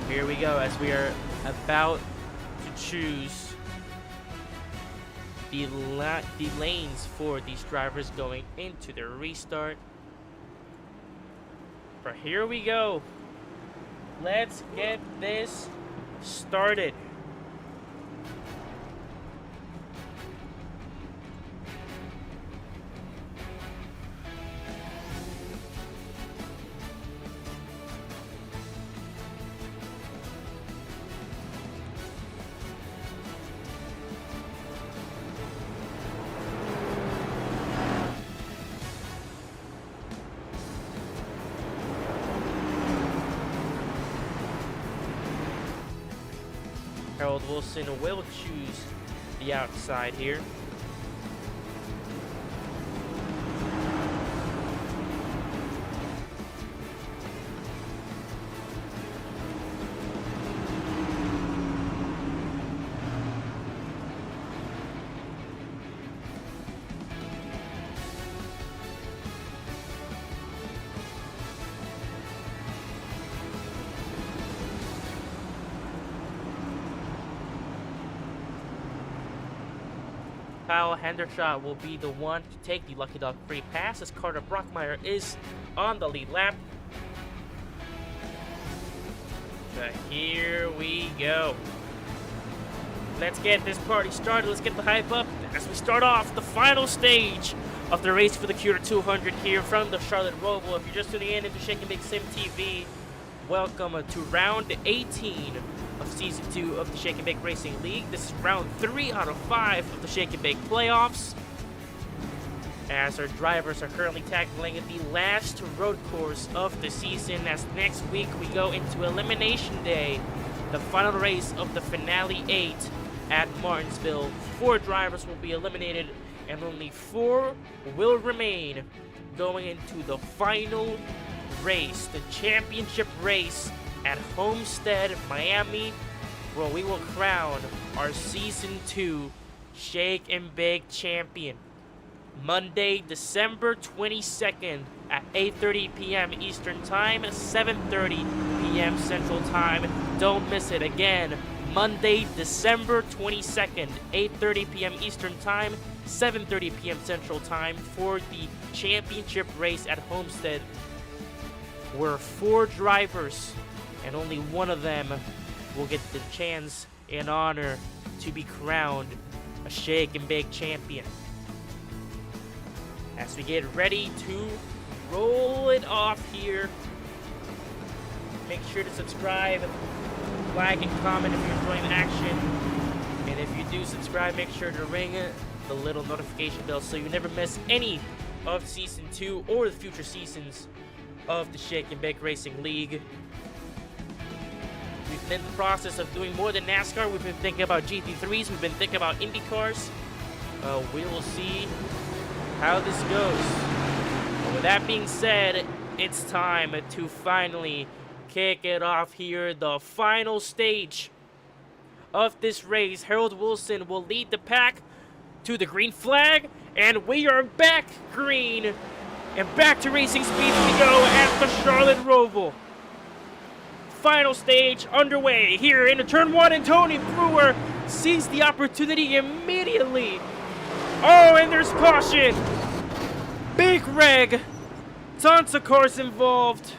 Here we go as we are about to choose the lanes for these drivers going into their restart. But here we go. Let's get this started. Harold Wilson will choose the outside here. Kyle Hendershot will be the one to take the Lucky Dog free pass as Carter Brockmeyer is on the lead lap. So here we go. Let's get this party started. Let's get the hype up as we start off the final stage of the race for the Cure 200 here from the Charlotte Roval. If you're just tuning in into Shake and Bake Sim TV, welcome to round 18 of Season 2 of the Shake and Bake Racing League. This is round 3 out of 5 of the Shake and Bake playoffs, as our drivers are currently tackling the last road course of the season, as next week we go into Elimination Day, the final race of the Finale 8 at Martinsville. 4 drivers will be eliminated and only 4 will remain going into the final race, the championship race at Homestead, Miami, where we will crown our Season 2 Shake and Bake champion. Monday, December 22nd at 8:30 p.m. Eastern Time, 7:30 p.m. Central Time. don't miss it. Again, Monday, December 22nd, 8:30 p.m. Eastern Time, 7:30 p.m. Central Time for the championship race at Homestead, where 4 drivers and only one of them will get the chance and honor to be crowned a Shake and Bake champion. As we get ready to roll it off here, make sure to subscribe, like, and comment if you're enjoying the action. And if you do subscribe, make sure to ring the little notification bell so you never miss any of Season 2 or the future seasons of the Shake and Bake Racing League. We've been in the process of doing more than NASCAR. We've been thinking about GP3s. We've been thinking about Indy cars. We will see how this goes. But with that being said, it's time to finally kick it off here. The final stage of this race. Harold Wilson will lead the pack to the green flag. And we are back green. And back to racing speed we go at the Charlotte Roval. Final stage underway here into turn 1, and Tony Brewer sees the opportunity immediately. Oh, and there's caution. Big reg. Tons of cars involved.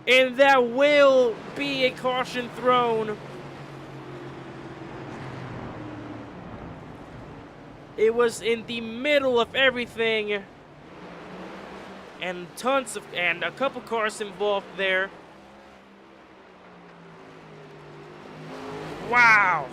And that will be a caution thrown. It was in the middle of everything. And a couple cars involved there. Wow.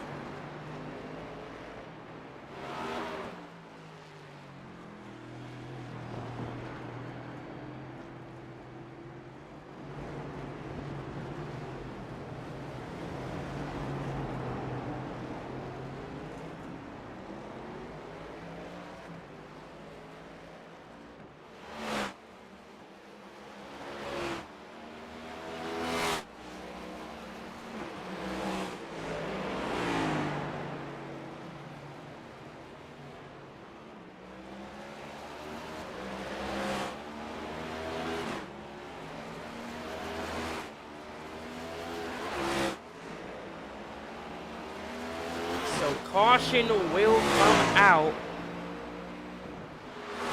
Caution will come out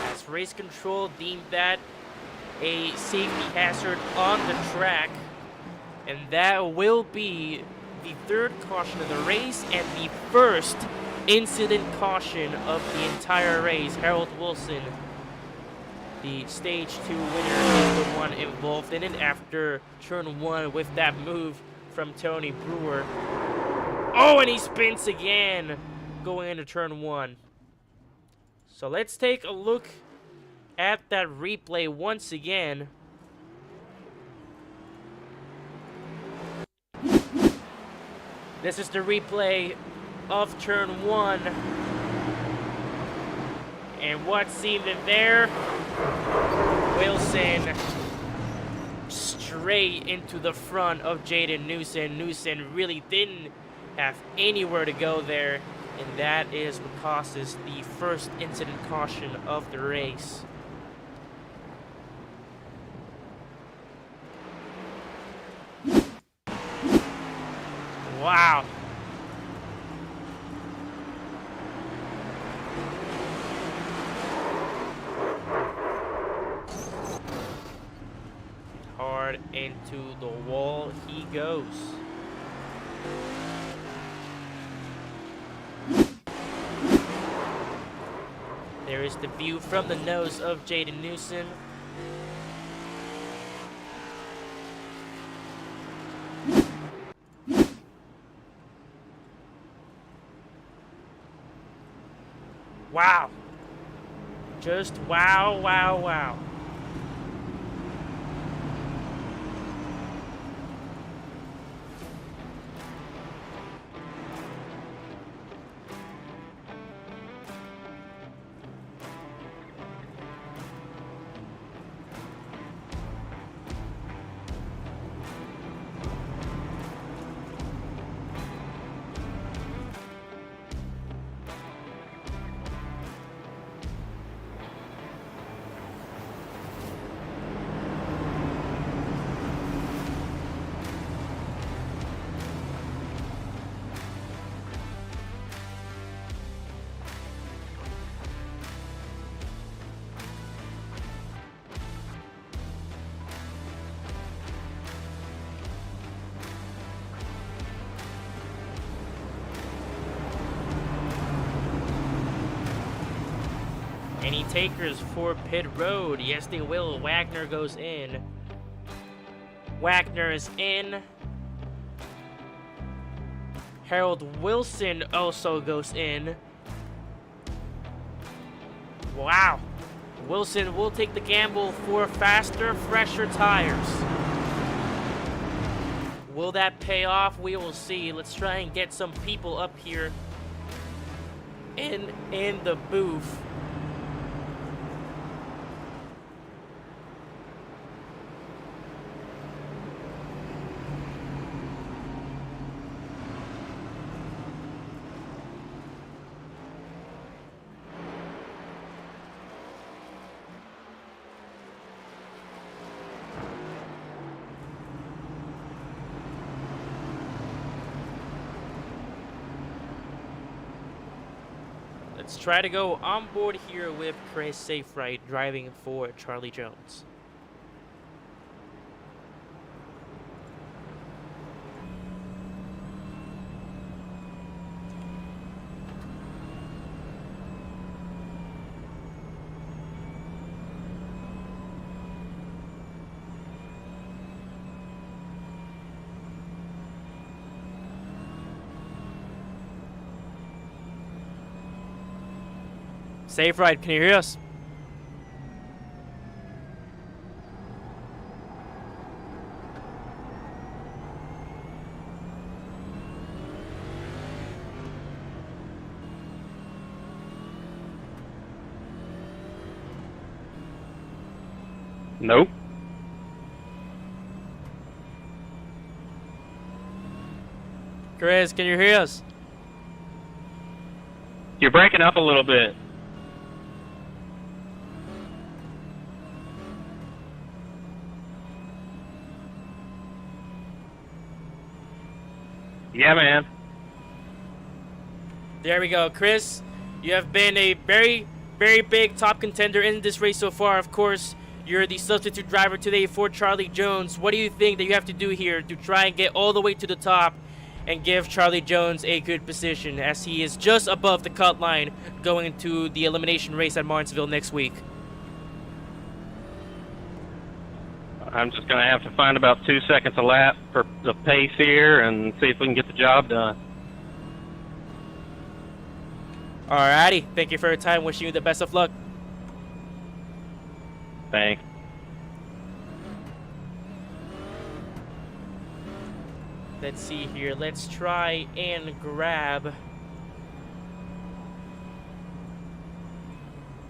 as race control deemed that a safety hazard on the track, and that will be the 3rd caution of the race and the 1st incident caution of the entire race. Harold Wilson, the stage 2 winner, is the one involved in it after turn 1 with that move from Tony Brewer. Oh, and he spins again going into turn 1. So let's take a look at that replay once again. This is the replay of turn 1. And what's seen in there? Wilson straight into the front of Jaden Newson. Newson really didn't have anywhere to go there, and that is what causes the 1st incident caution of the race. Wow. Hard into the wall he goes. There is the view from the nose of Jaden Newson. Wow. Just wow, wow, wow. Any takers for pit road? Yes, they will. Wagner goes in. Wagner is in. Harold Wilson also goes in. Wow. Wilson will take the gamble for faster, fresher tires. Will that pay off? We will see. Let's try and get some people up here in the booth. Let's try to go on board here with Chris Saferight driving for Charlie Jones. Saferight, can you hear us? Nope. Chris, can you hear us? You're breaking up a little bit. Yeah, man. There we go. Chris, you have been a very, very big top contender in this race so far. Of course, you're the substitute driver today for Charlie Jones. What do you think that you have to do here to try and get all the way to the top and give Charlie Jones a good position, as he is just above the cut line going into the elimination race at Martinsville next week? I'm just going to have to find about 2 seconds a lap for the pace here and see if we can get the job done. Alrighty. Thank you for your time. Wishing you the best of luck. Thanks. Let's see here. Let's try and grab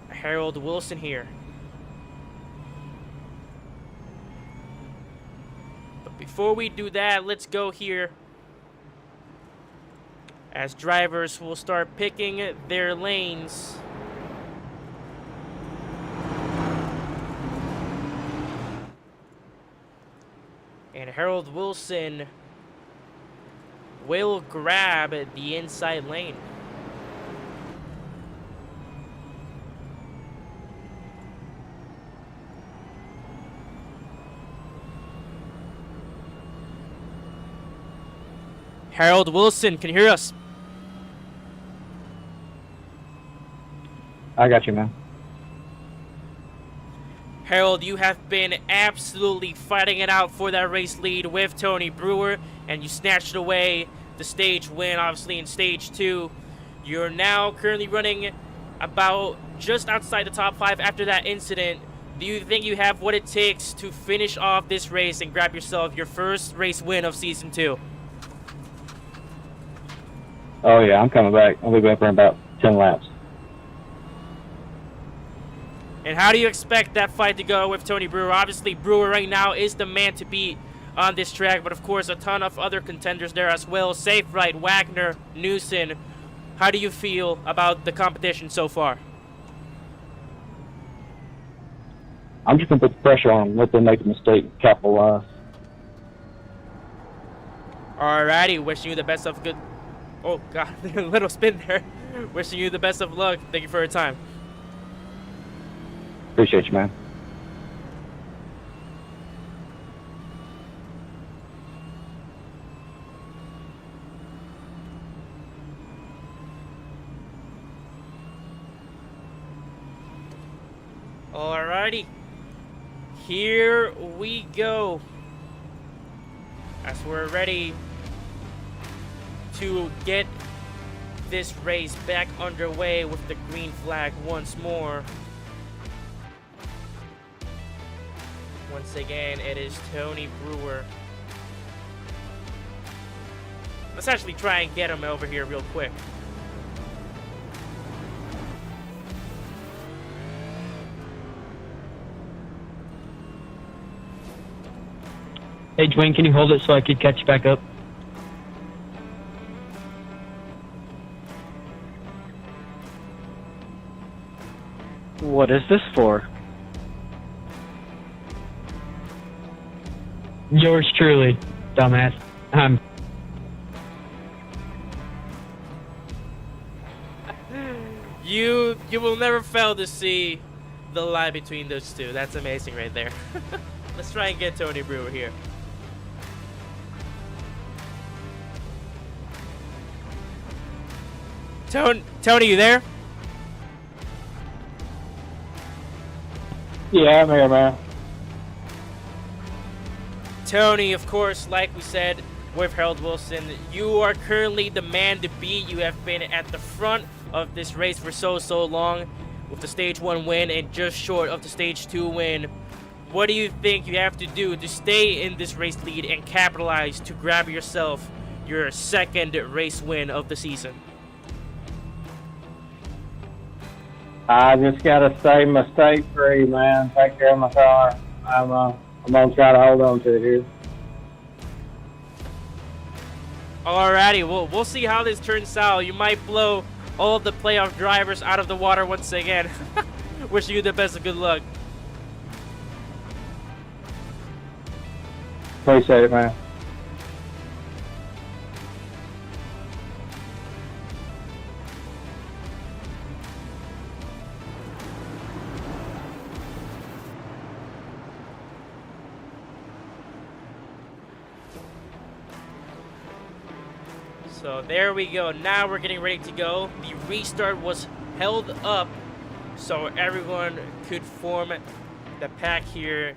Harold Wilson here. But before we do that, let's go here as drivers will start picking their lanes. And Harold Wilson will grab the inside lane. Harold Wilson, can you hear us? I got you, man. Harold, you have been absolutely fighting it out for that race lead with Tony Brewer, and you snatched away the stage win, obviously, in stage 2. You're now currently running about just outside the top 5 after that incident. Do you think you have what it takes to finish off this race and grab yourself your first race win of Season 2? Oh, yeah, I'm coming back. I'll be back for about 10 laps. And how do you expect that fight to go with Tony Brewer? Obviously, Brewer right now is the man to beat on this track, but of course, a ton of other contenders there as well. Saferight, Wagner, Newson. How do you feel about the competition so far? I'm just going to put the pressure on them, let them make a mistake, capitalize. Alrighty, wishing you the best of good... Oh, God, a little spin there. Wishing you the best of luck. Thank you for your time. Appreciate you, man. Alrighty. Here we go. As we're ready to get this race back underway with the green flag once more. Once again, it is Tony Brewer. Let's actually try and get him over here real quick. Hey, Dwayne, can you hold it so I could catch back up? What is this for? Yours truly, dumbass. You will never fail to see the line between those two. That's amazing right there. Let's try and get Tony Brewer here. Tony, you there? Yeah, I'm here, man. Tony, of course, like we said, with Harold Wilson, you are currently the man to beat. You have been at the front of this race for so long with the Stage 1 win and just short of the Stage 2 win. What do you think you have to do to stay in this race lead and capitalize to grab yourself your second race win of the season? I just gotta stay mistake-free, man. Take care of my car. I'm gonna try to hold on to it here. Alrighty, we'll see how this turns out. You might blow all of the playoff drivers out of the water once again. Wishing you the best of good luck. Appreciate it, man. So there we go. Now we're getting ready to go. The restart was held up so everyone could form the pack here.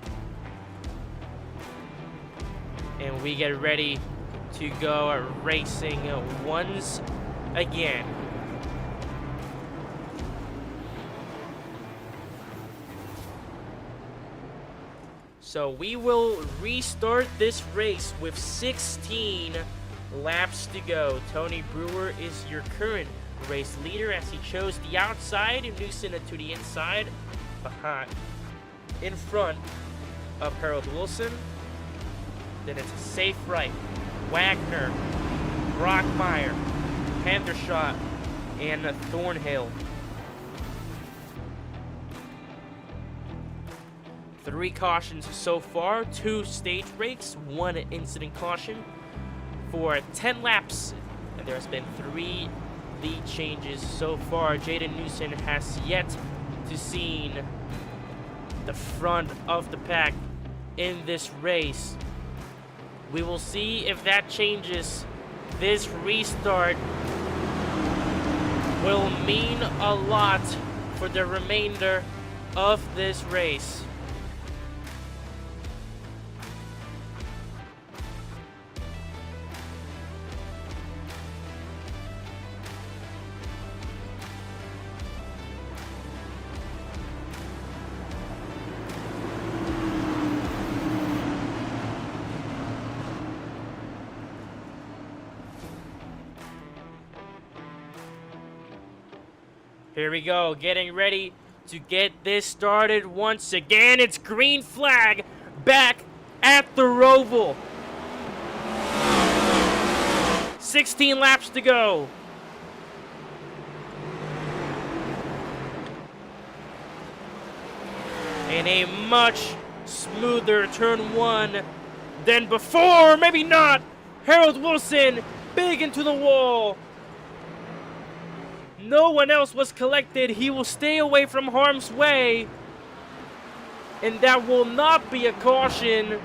And we get ready to go racing once again. So we will restart this race with 16 laps to go. Tony Brewer is your current race leader as he chose the outside and Newson to the inside, in front of Harold Wilson. Then it's a safe right. Wagner, Brockmeyer, Hendershot, and Thornhill. 3 cautions so far, 2 stage breaks, 1 incident caution for 10 laps, and there has been 3 lead changes so far. Jaden Newson has yet to see the front of the pack in this race. We will see if that changes. This restart will mean a lot for the remainder of this race. Here we go, getting ready to get this started once again. It's green flag back at the Roval. 16 laps to go. And a much smoother turn 1 than before. Maybe not. Harold Wilson, big into the wall. No one else was collected. He will stay away from harm's way. And that will not be a caution.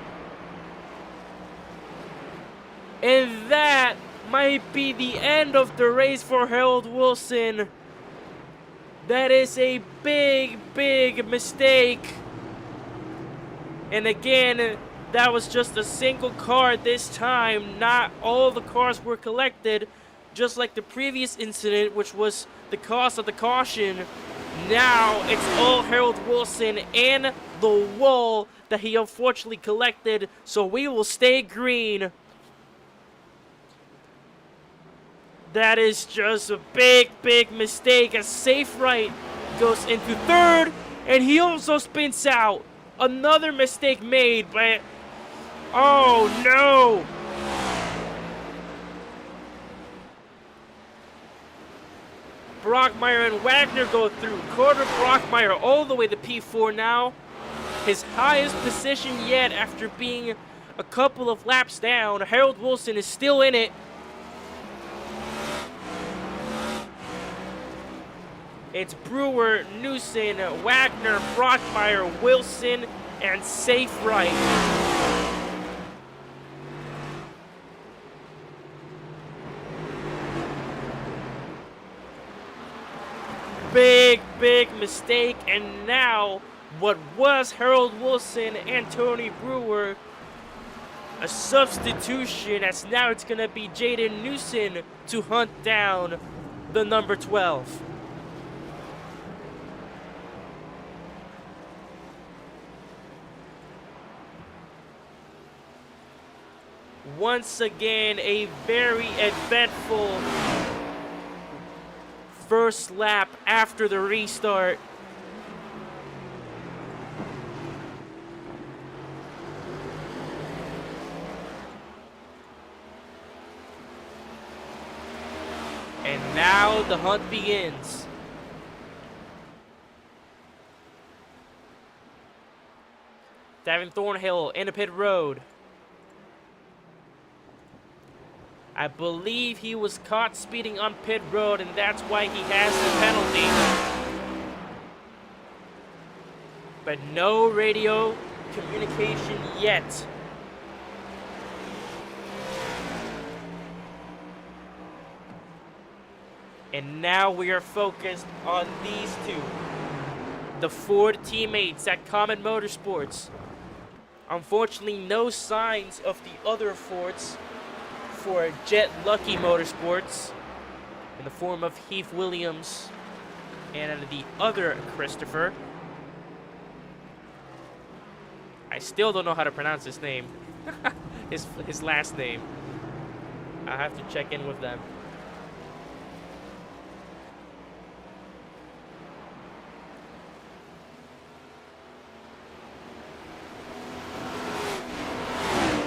And that might be the end of the race for Harold Wilson. That is a big, big mistake. And again, that was just a single car this time. Not all the cars were collected, just like the previous incident, which was the cause of the caution. Now it's all Harold Wilson and the wall that he unfortunately collected, so we will stay green. That is just a big, big mistake. A safe right goes into third, and he also spins out. Another mistake made, but oh no! Brockmeyer and Wagner go through. Carter Brockmeyer all the way to P4 now. His highest position yet after being a couple of laps down. Harold Wilson is still in it. It's Brewer, Newson, Wagner, Brockmeyer, Wilson, and safe right. Big, big mistake, and now what was Harold Wilson and Tony Brewer, a substitution, as now it's going to be Jaden Newson to hunt down the number 12. Once again, a very eventful first lap after the restart. And now the hunt begins. Davin Thornhill in the pit road. I believe he was caught speeding on pit road, and that's why he has the penalty. But no radio communication yet. And now we are focused on these two. The Ford teammates at Common Motorsports. Unfortunately, no signs of the other Fords for Jet Lucky Motorsports in the form of Heath Williams and the other Christopher. I still don't know how to pronounce his name. his last name. I have to check in with them.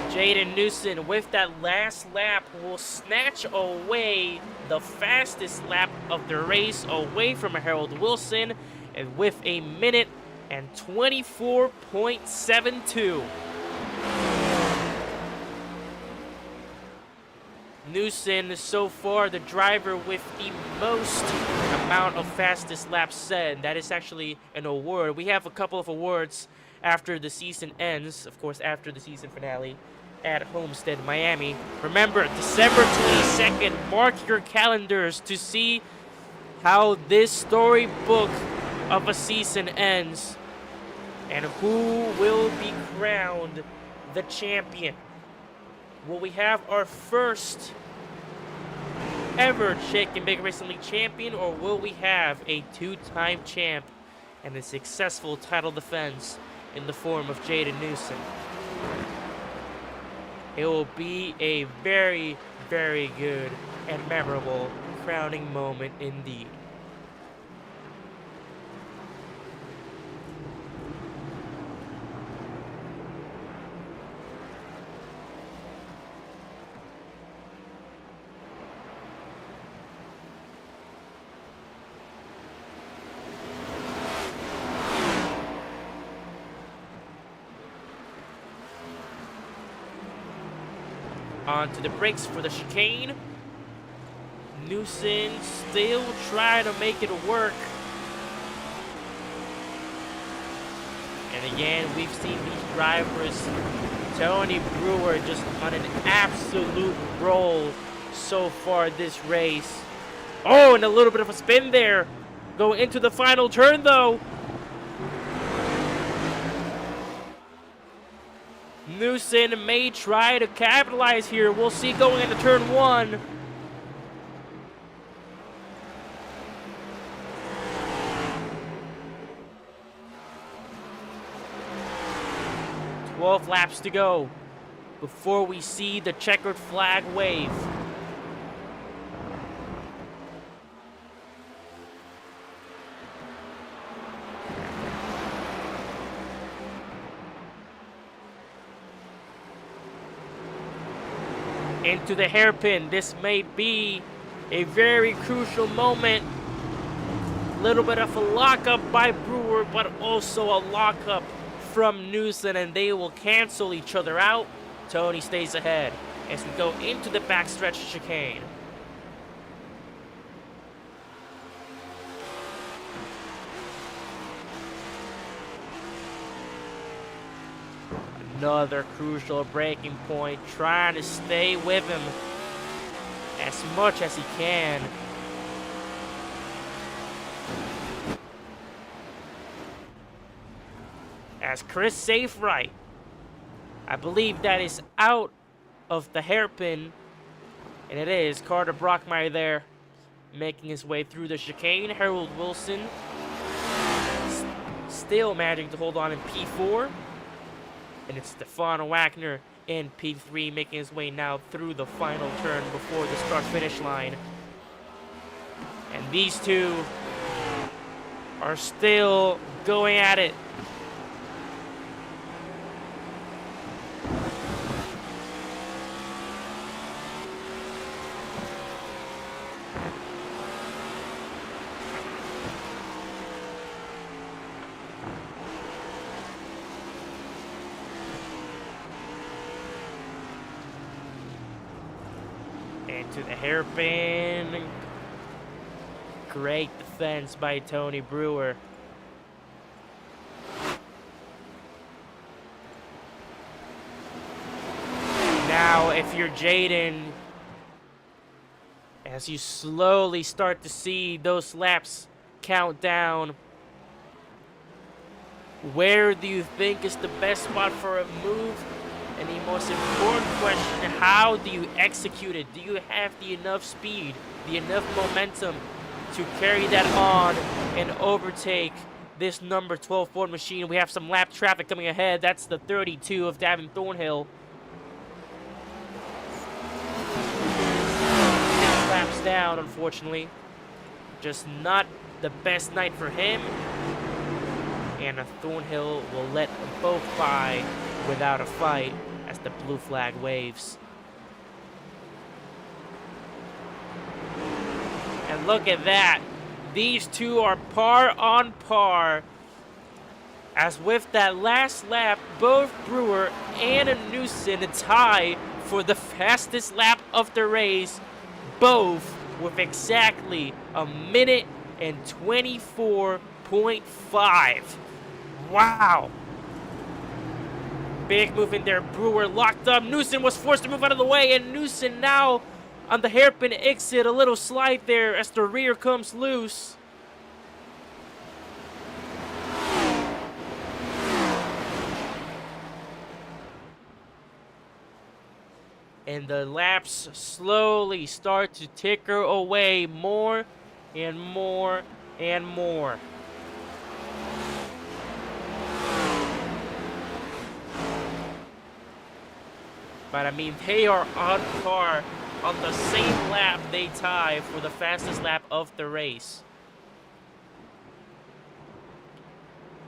Jaden Newson with that last lap will snatch away the fastest lap of the race away from Harold Wilson, and with a minute and 24.72. Newson so far the driver with the most amount of fastest laps said. That is actually an award. We have a couple of awards after the season ends, of course after the season finale at Homestead, Miami. Remember, December 22nd, mark your calendars to see how this storybook of a season ends and who will be crowned the champion. Will we have our first ever Shake and Bake Racing League champion, or will we have a two-time champ and a successful title defense in the form of Jaden Newson? It will be a very, very good and memorable crowning moment indeed. Onto the brakes for the chicane. Newson still trying to make it work. And again, we've seen these drivers, Tony Brewer just on an absolute roll so far this race. Oh, and a little bit of a spin there. Going into the final turn, though. Newson may try to capitalize here. We'll see going into turn 1. "12 laps to go before we see the checkered flag wave." Into the hairpin. This may be a very crucial moment. Little bit of a lockup by Brewer, but also a lockup from Newson, and they will cancel each other out. Tony stays ahead as we go into the backstretch chicane. Another crucial braking point, trying to stay with him as much as he can. As Chris Saferight, I believe that is out of the hairpin, and it is Carter Brockmeyer there, making his way through the chicane. Harold Wilson still managing to hold on in P4. And it's Stefan Wagner in P3, making his way now through the final turn before the start-finish line. And these two are still going at it. Into the hairpin. Great defense by Tony Brewer. Now, if you're Jaden, as you slowly start to see those laps count down, where do you think is the best spot for a move? And the most important question, how do you execute it? Do you have the enough speed, the enough momentum to carry that on and overtake this number 12 Ford machine? We have some lap traffic coming ahead. That's the 32 of Davin Thornhill. 6 laps down, unfortunately. Just not the best night for him. And Thornhill will let them both by without a fight as the blue flag waves. And look at that. These two are par on par. As with that last lap, both Brewer and Newson tie for the fastest lap of the race, both with exactly 1 and 24.5. Wow. Big move in there. Brewer locked up. Newson was forced to move out of the way, and Newson now on the hairpin exit. A little slide there as the rear comes loose. And the laps slowly start to ticker away more and more and more. But I mean, they are on par. On the same lap, they tie for the fastest lap of the race.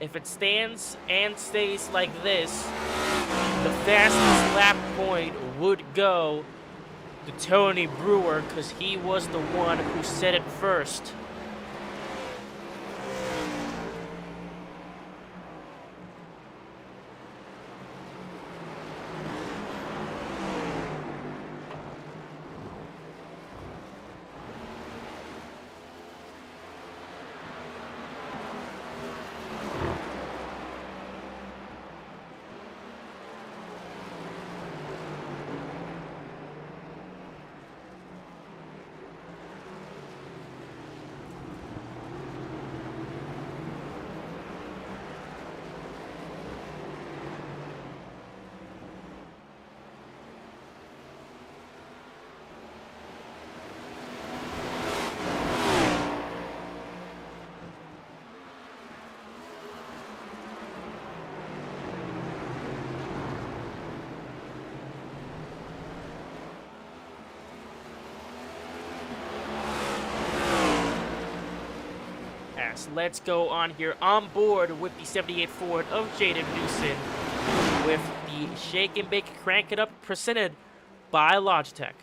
If it stands and stays like this, the fastest lap point would go to Tony Brewer, because he was the one who set it first. yes, let's go on here on board with the 78 Ford of Jaden Newson with the Shake and Bake Crank It Up presented by Logitech.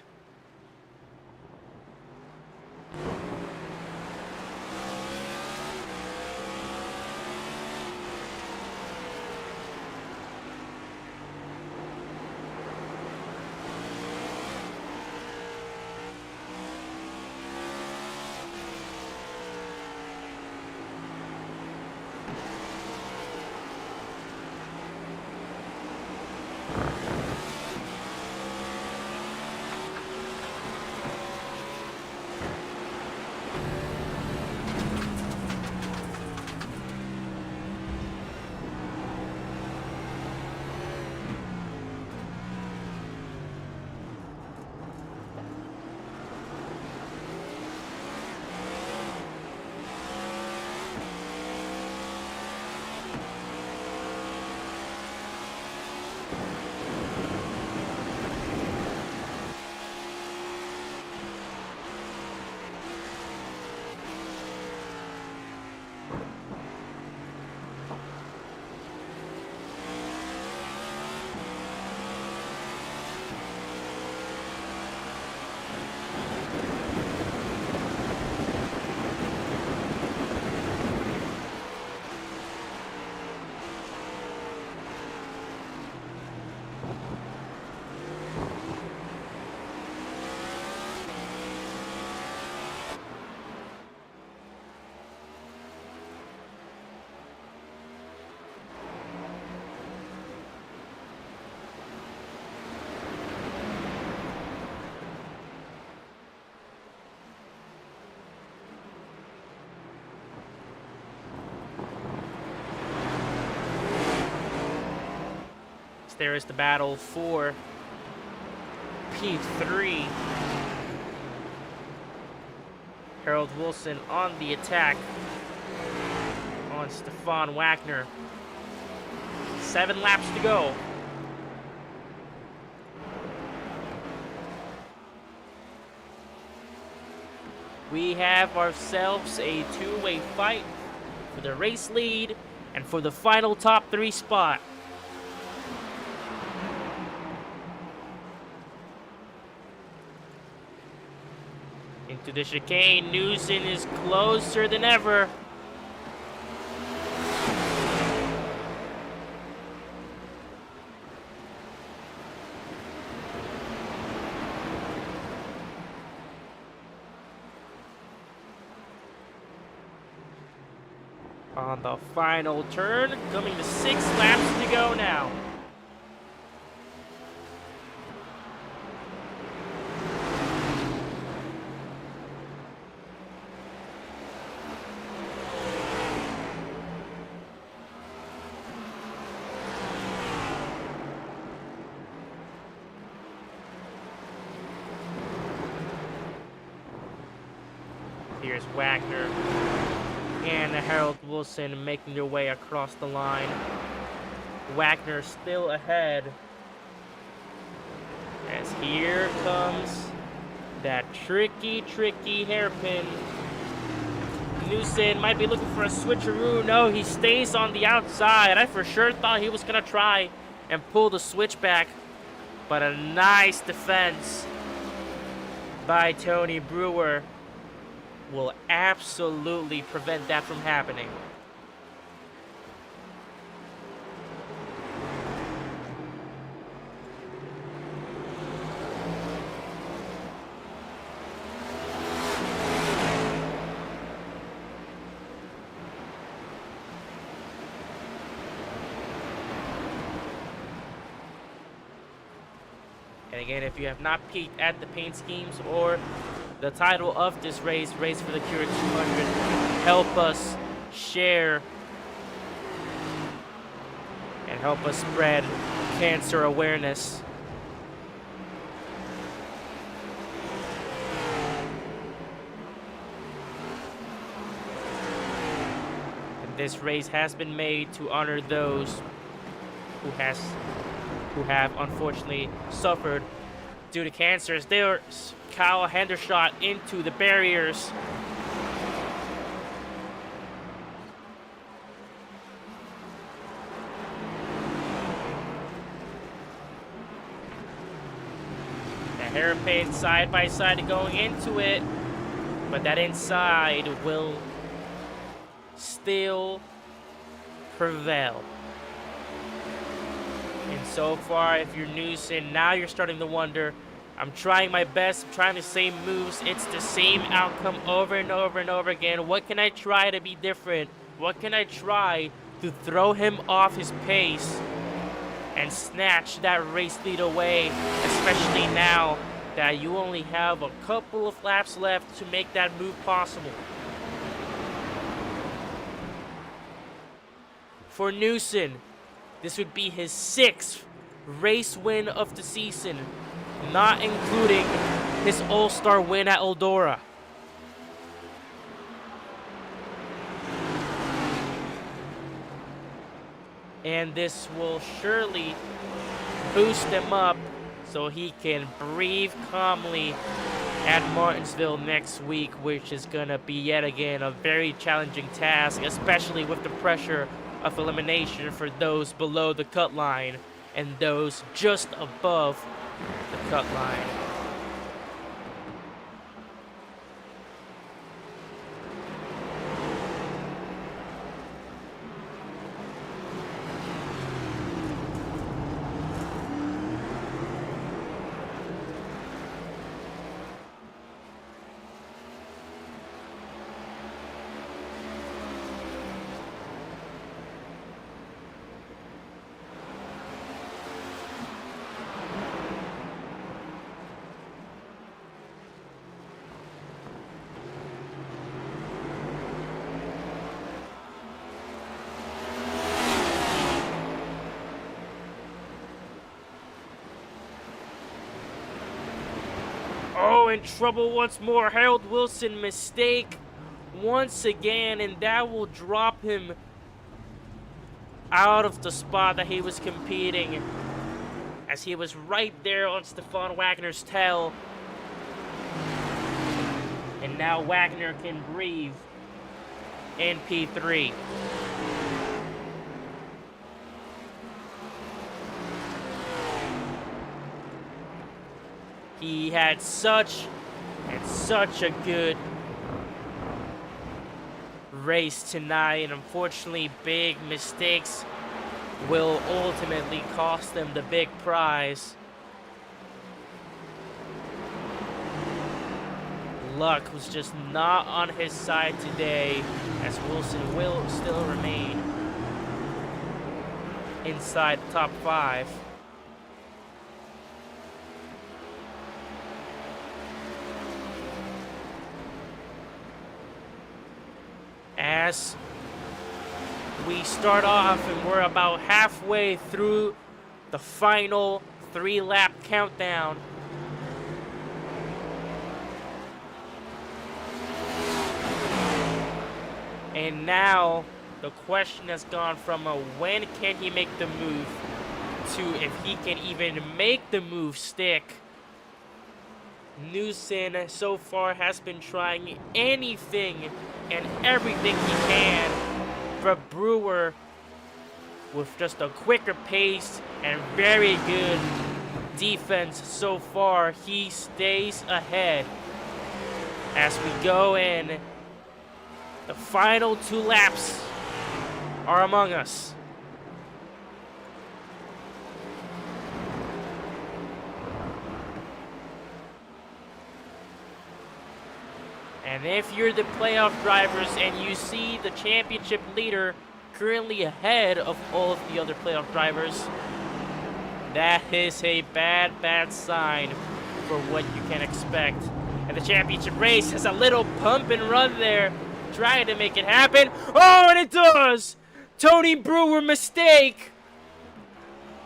There is the battle for P3. Harold Wilson on the attack on Stefan Wagner. 7 laps to go. We have ourselves a two-way fight for the race lead and for the final top 3 spot. Into the chicane, Newson is closer than ever. On the final turn, coming to 6 laps to go now. Here's Wagner and Harold Wilson making their way across the line. Wagner still ahead. As here comes that tricky hairpin. Newson might be looking for a switcheroo. No, he stays on the outside. I for sure thought he was going to try and pull the switch back. But a nice defense by Tony Brewer will absolutely prevent that from happening. And again, if you have not peeked at the paint schemes or the title of this race, Race for the Cure 200, help us share and help us spread cancer awareness. And this race has been made to honor those who have unfortunately suffered due to cancers. There's Kyle Hendershot into the barriers. hairpin side by side going into it, but that inside will still prevail. And so far, if you're Newson, now you're starting to wonder, I'm trying my best, I'm trying the same moves, it's the same outcome over and over and over again. What can I try to be different? What can I try to throw him off his pace and snatch that race lead away, especially now that you only have a couple of laps left to make that move possible? For Newson, this would be his 6th race win of the season, not including his All-Star win at Eldora. And this will surely boost him up so he can breathe calmly at Martinsville next week, which is going to be yet again a very challenging task, especially with the pressure of elimination for those below the cut line and those just above the cut line. Oh, in trouble once more. Harold Wilson mistake once again, and that will drop him out of the spot that he was competing, as he was right there on Stefan Wagner's tail. And now Wagner can breathe in P3. He had such a good race tonight, and unfortunately big mistakes will ultimately cost them the big prize. Luck was just not on his side today, as Wilson will still remain inside the top 5. As we start off and we're about halfway through the final 3-lap countdown. And now the question has gone from a when can he make the move to if he can even make the move stick. Newson so far has been trying anything and everything he can, but Brewer, with just a quicker pace and very good defense so far, he stays ahead. As we go in, the final 2 laps are among us. And if you're the playoff drivers and you see the championship leader currently ahead of all of the other playoff drivers, that is a bad sign for what you can expect. And the championship race has a little pump and run there, trying to make it happen. Oh, and it does! Tony Brewer mistake!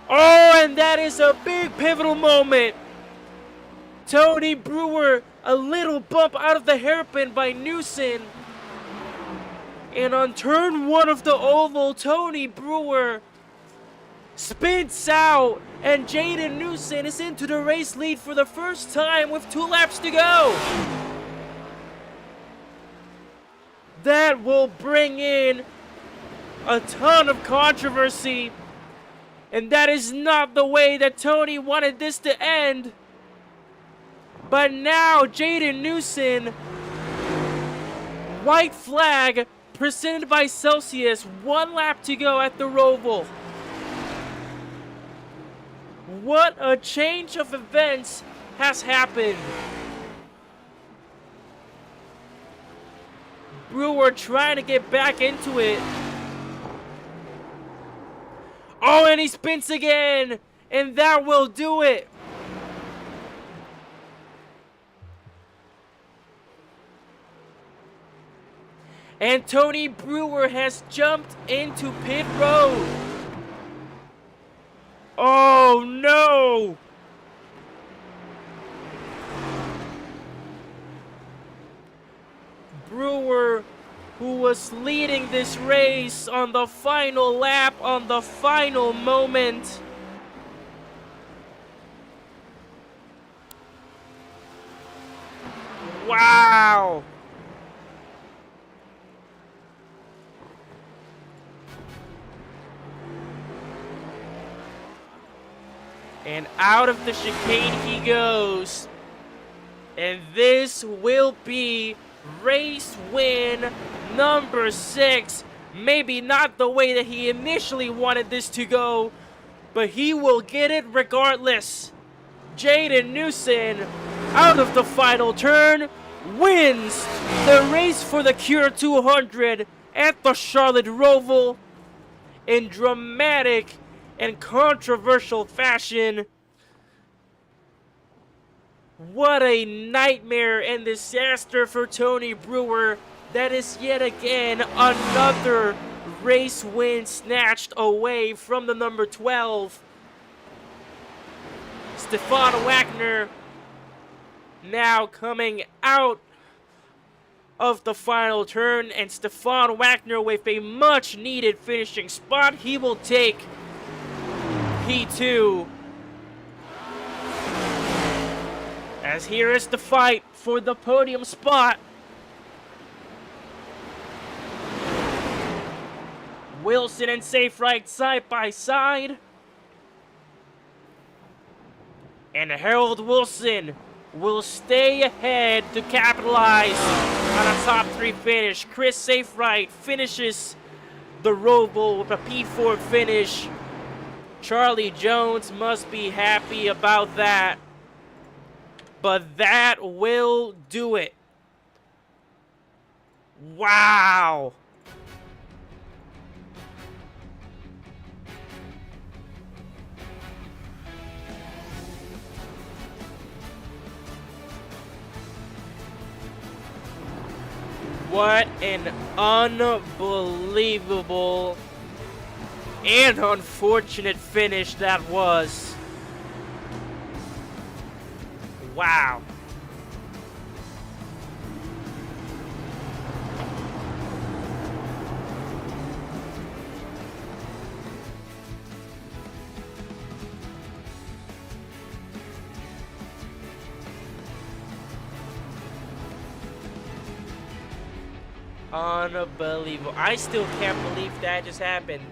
Oh, and that is a big pivotal moment. Tony Brewer, a little bump out of the hairpin by Newson. And on turn 1 of the oval, Tony Brewer spins out, and Jaden Newson is into the race lead for the first time with 2 laps to go. That will bring in a ton of controversy, and that is not the way that Tony wanted this to end. But now, Jaden Newson, white flag, presented by Celsius. 1 lap to go at the Roval. What a change of events has happened. Brewer trying to get back into it. Oh, and he spins again. And that will do it. And Tony Brewer has jumped into pit road. Oh no! Brewer, who was leading this race on the final lap, on the final moment. Wow! And out of the chicane he goes. And this will be race win number 6. Maybe not the way that he initially wanted this to go, but he will get it regardless. Jaden Newson, out of the final turn, wins the race for the Cure 200 at the Charlotte Roval in dramatic and controversial fashion. What a nightmare and disaster for Tony Brewer. That is yet again another race win snatched away from the number 12. Stefan Wagner now coming out of the final turn, and Stefan Wagner with a much needed finishing spot. He will take P2. As here is the fight for the podium spot. Wilson and Safe Right side by side. And Harold Wilson will stay ahead to capitalize on a top 3 finish. Chris Safe Right finishes the Roval with a P4 finish. Charlie Jones must be happy about that. But that will do it. Wow. What an unbelievable and unfortunate finish that was. Wow. Unbelievable. I still can't believe that just happened.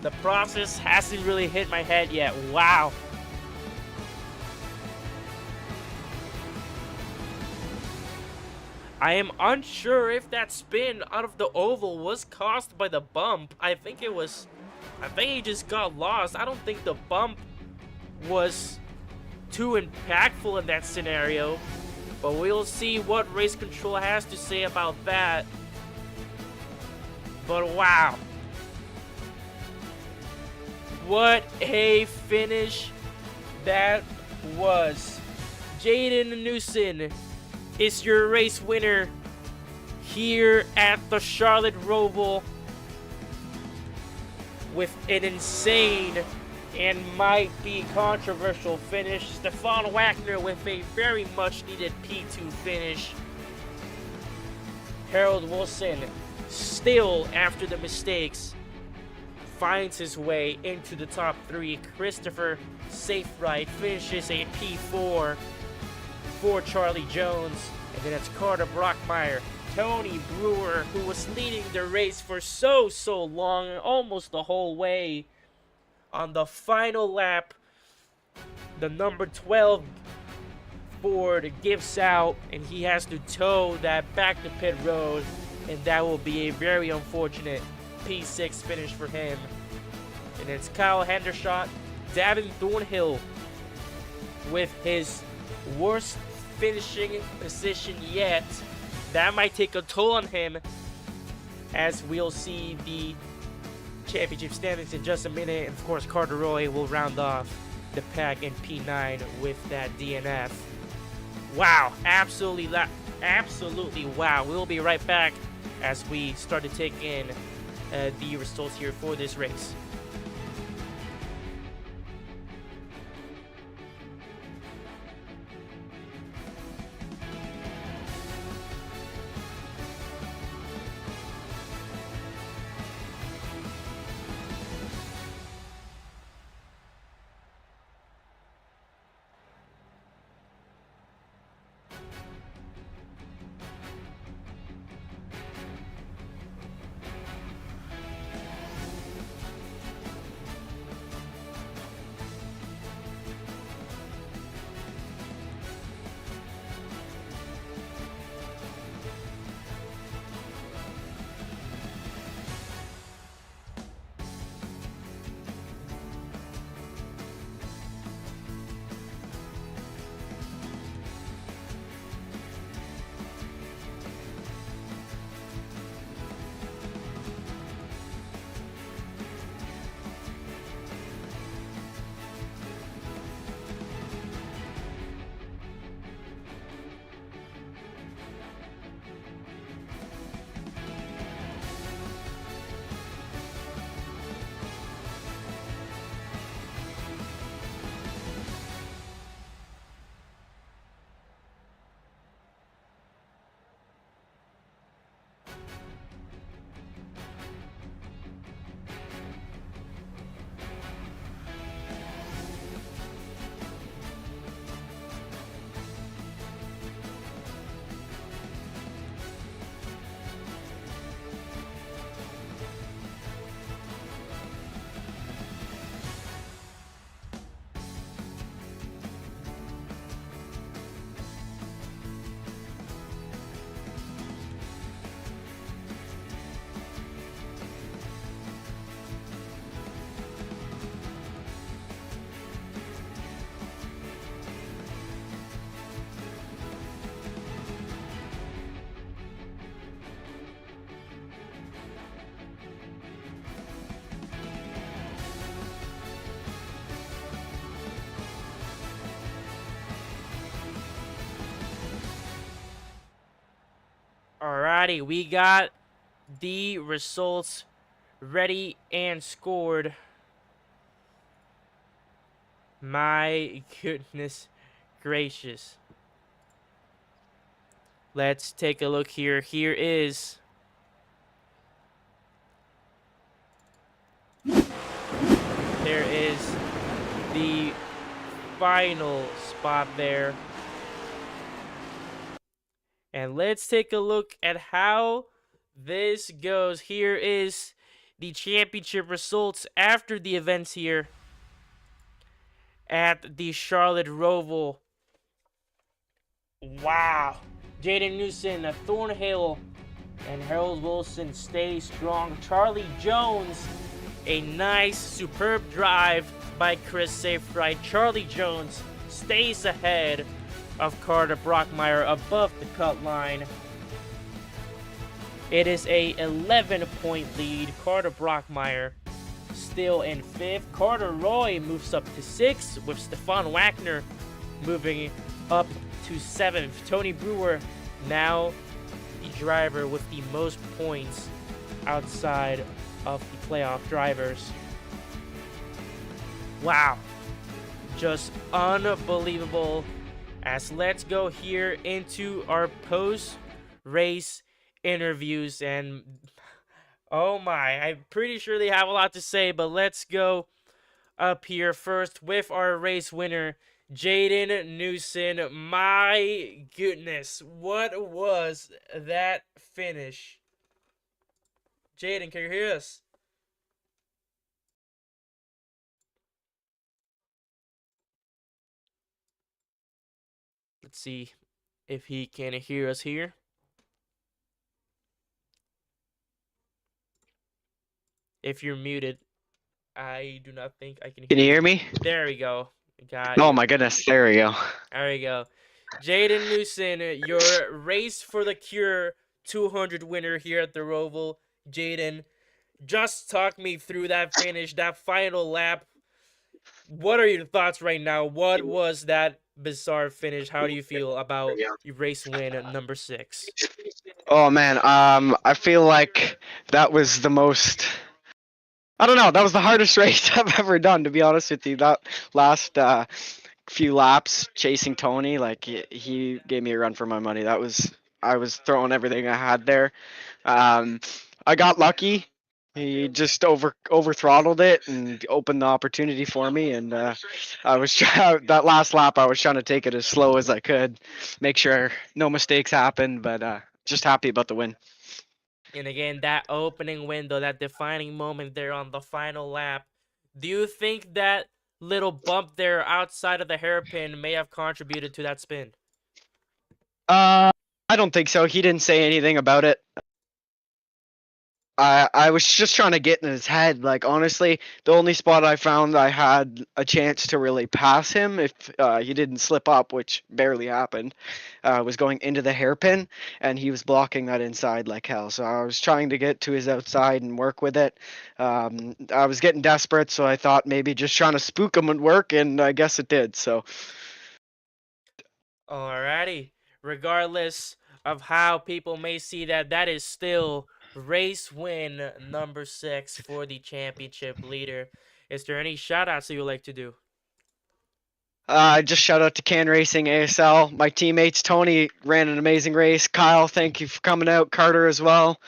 The process hasn't really hit my head yet. Wow. I am unsure if that spin out of the oval was caused by the bump. I think he just got lost. I don't think the bump was too impactful in that scenario. But we'll see what race control has to say about that. But wow. What a finish that was. Jaden Newson is your race winner here at the Charlotte Roval with an insane and might be controversial finish. Stefan Wagner with a very much needed P2 finish. Harold Wilson, still after the mistakes, finds his way into the top 3. Christopher Safe Right finishes a P4 for Charlie Jones. And then it's Carter Brockmeyer. Tony Brewer, who was leading the race for so long, almost the whole way. On the final lap, the number 12 Ford gives out, and he has to tow that back to pit road, and that will be a very unfortunate P6 finish for him. And it's Kyle Hendershot, Davin Thornhill with his worst finishing position yet. That might take a toll on him, as we'll see the championship standings in just a minute. And of course, Carter Roy will round off the pack in P9 with that DNF. Wow, absolutely wow. We'll be right back as we start to take in the results here for this race. Alrighty, we got the results ready and scored. My goodness gracious. Let's take a look here. Here is the final spot there. And let's take a look at how this goes. Here is the championship results after the events here at the Charlotte Roval. Wow. Jaden Newson, Thornhill, and Harold Wilson stay strong. Charlie Jones, a nice, superb drive by Chris Saferight. Charlie Jones stays ahead of Carter Brockmeyer above the cut line. It is a 11-point lead. Carter Brockmeyer still in 5th. Carter Roy moves up to 6th, with Stefan Wagner moving up to 7th. Tony Brewer now the driver with the most points outside of the playoff drivers. Wow. Just unbelievable. As let's go here into our post-race interviews, and oh my, I'm pretty sure they have a lot to say, but let's go up here first with our race winner, Jaden Newson. My goodness, what was that finish? Jaden, can you hear us? Let's see if he can hear us here. If you're muted, I do not think I can hear Can you hear me? There we go. Got Oh you. my goodness, there we go. There we go. Jaden Newson, your Race for the Cure 200 winner here at the Roval. Jaden, just talk me through that finish, that final lap. What are your thoughts right now? What was that bizarre finish? How do you feel about your race win at number 6? Oh man, I feel like that was the most. I don't know. That was the hardest race I've ever done, to be honest with you. That last few laps chasing Tony, like he gave me a run for my money. I was throwing everything I had there. Um, I got lucky. He just over throttled it and opened the opportunity for me. And I was that last lap. I was trying to take it as slow as I could, make sure no mistakes happened. But just happy about the win. And again, that opening window, that defining moment there on the final lap. Do you think that little bump there outside of the hairpin may have contributed to that spin? I don't think so. He didn't say anything about it. I was just trying to get in his head. Like honestly, the only spot I found I had a chance to really pass him if he didn't slip up, which barely happened, was going into the hairpin, and he was blocking that inside like hell. So I was trying to get to his outside and work with it. I was getting desperate, so I thought maybe just trying to spook him would work, and I guess it did. So. Alrighty. Regardless of how people may see that, that is still race win number 6 for the championship leader. Is there any shout outs that you would like to do? Just shout out to Can Racing ASL. My teammates, Tony ran an amazing race. Kyle, thank you for coming out. Carter as well.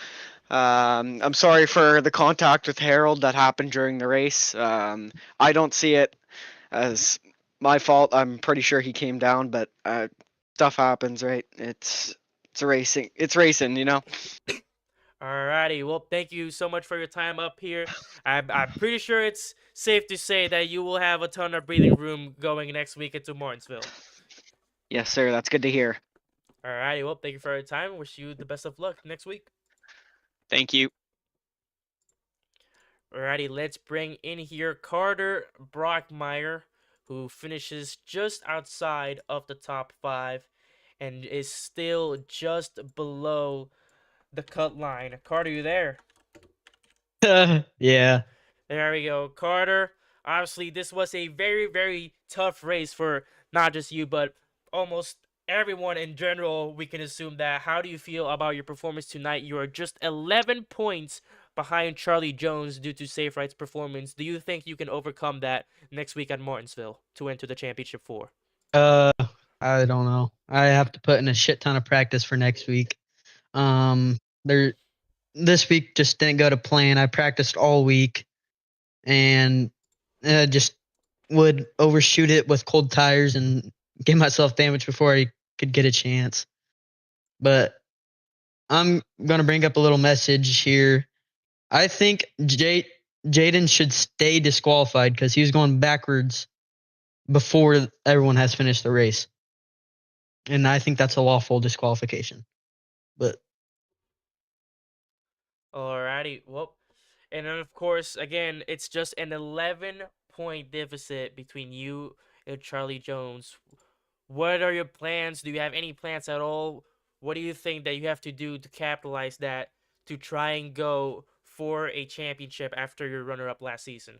I'm sorry for the contact with Harold that happened during the race. I don't see it as my fault. I'm pretty sure he came down, but stuff happens, right? It's racing. It's racing, you know. Alrighty, well, thank you so much for your time up here. I'm pretty sure it's safe to say that you will have a ton of breathing room going next week into Martinsville. Yes, sir. That's good to hear. Alrighty, well, thank you for your time. Wish you the best of luck next week. Thank you. Alrighty, let's bring in here Carter Brockmeyer, who finishes just outside of the top 5 and is still just below the cut line. Carter, you there? Yeah. There we go. Carter, obviously this was a very, very tough race for not just you, but almost everyone in general. We can assume that. How do you feel about your performance tonight? You are just 11 points behind Charlie Jones due to Safe Right's performance. Do you think you can overcome that next week at Martinsville to enter the championship 4? I don't know. I have to put in a shit ton of practice for next week. This week just didn't go to plan. I practiced all week and just would overshoot it with cold tires and get myself damaged before I could get a chance. But I'm going to bring up a little message here. I think Jaden should stay disqualified because he was going backwards before everyone has finished the race. And I think that's a lawful disqualification. But Alrighty, well, and then of course, again, it's just an 11-point deficit between you and Charlie Jones. What are your plans? Do you have any plans at all? What do you think that you have to do to capitalize that to try and go for a championship after your runner-up last season?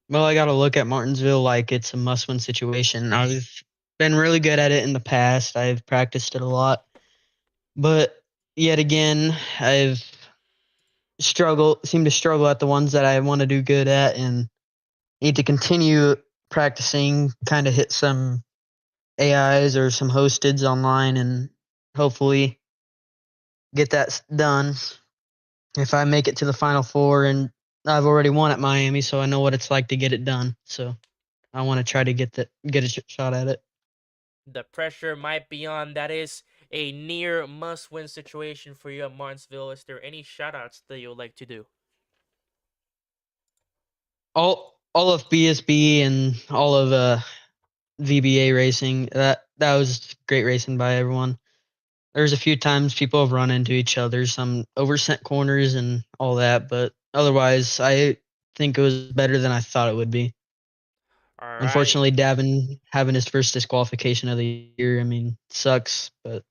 well, I got to look at Martinsville like it's a must-win situation. I've been really good at it in the past. I've practiced it a lot. But yet again, I've seem to struggle at the ones that I want to do good at and need to continue practicing, kind of hit some AIs or some hosteds online and hopefully get that done. If I make it to the Final Four, and I've already won at Miami, so I know what it's like to get it done. So I want to try to get a shot at it. The pressure might be on. That is a near must-win situation for you at Martinsville. Is there any shout-outs that you would like to do? All of BSB and all of VBA racing. That was great racing by everyone. There's a few times people have run into each other, some oversent corners and all that, but otherwise, I think it was better than I thought it would be. All right. Unfortunately, Davin having his first disqualification of the year, I mean, sucks, but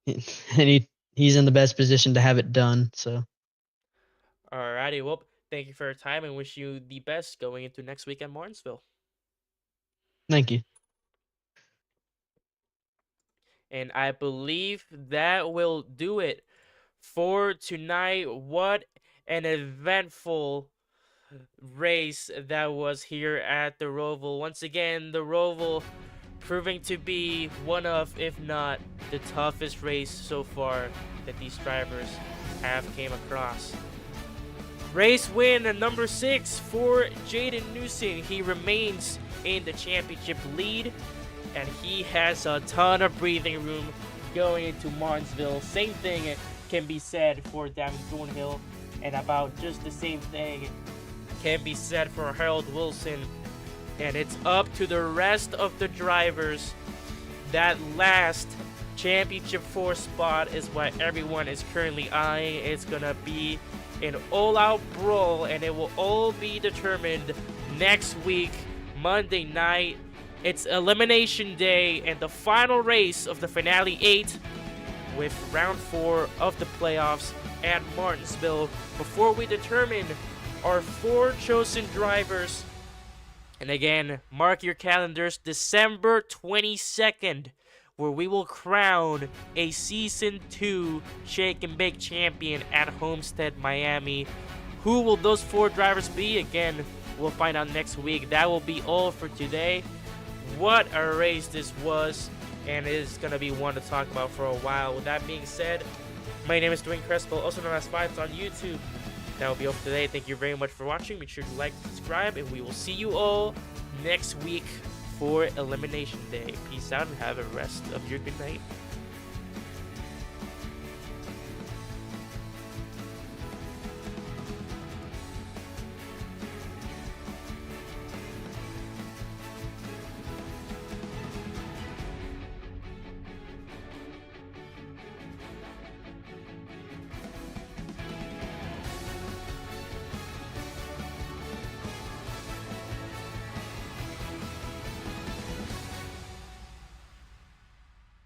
and he's in the best position to have it done. So Alrighty. Well, thank you for your time and wish you the best going into next week at Martinsville. thank you. And I believe that will do it for tonight. What an eventful race that was here at the Roval. Once again, the Roval proving to be one of, if not the toughest race so far that these drivers have came across. Race win number 6 for Jaden Newson. He remains in the championship lead, and he has a ton of breathing room going into Martinsville. Same thing can be said for Davin Thornhill, and about just the same thing can be said for Harold Wilson. And it's up to the rest of the drivers. That last championship 4 spot is what everyone is currently eyeing. It's gonna be an all-out brawl, and it will all be determined next week, Monday night. It's Elimination Day and the final race of the Finale 8 with round 4 of the playoffs at Martinsville before we determine our 4 chosen drivers. And again, mark your calendars, December 22nd, where we will crown a Season 2 Shake and Bake champion at Homestead, Miami. Who will those 4 drivers be? Again, we'll find out next week. That will be all for today. What a race this was, and it is going to be one to talk about for a while. With that being said, my name is Dwayne Crespo, also known as Vibes on YouTube. That will be all for today. Thank you very much for watching. Make sure to like, subscribe, and we will see you all next week for Elimination Day. Peace out and have a rest of your good night.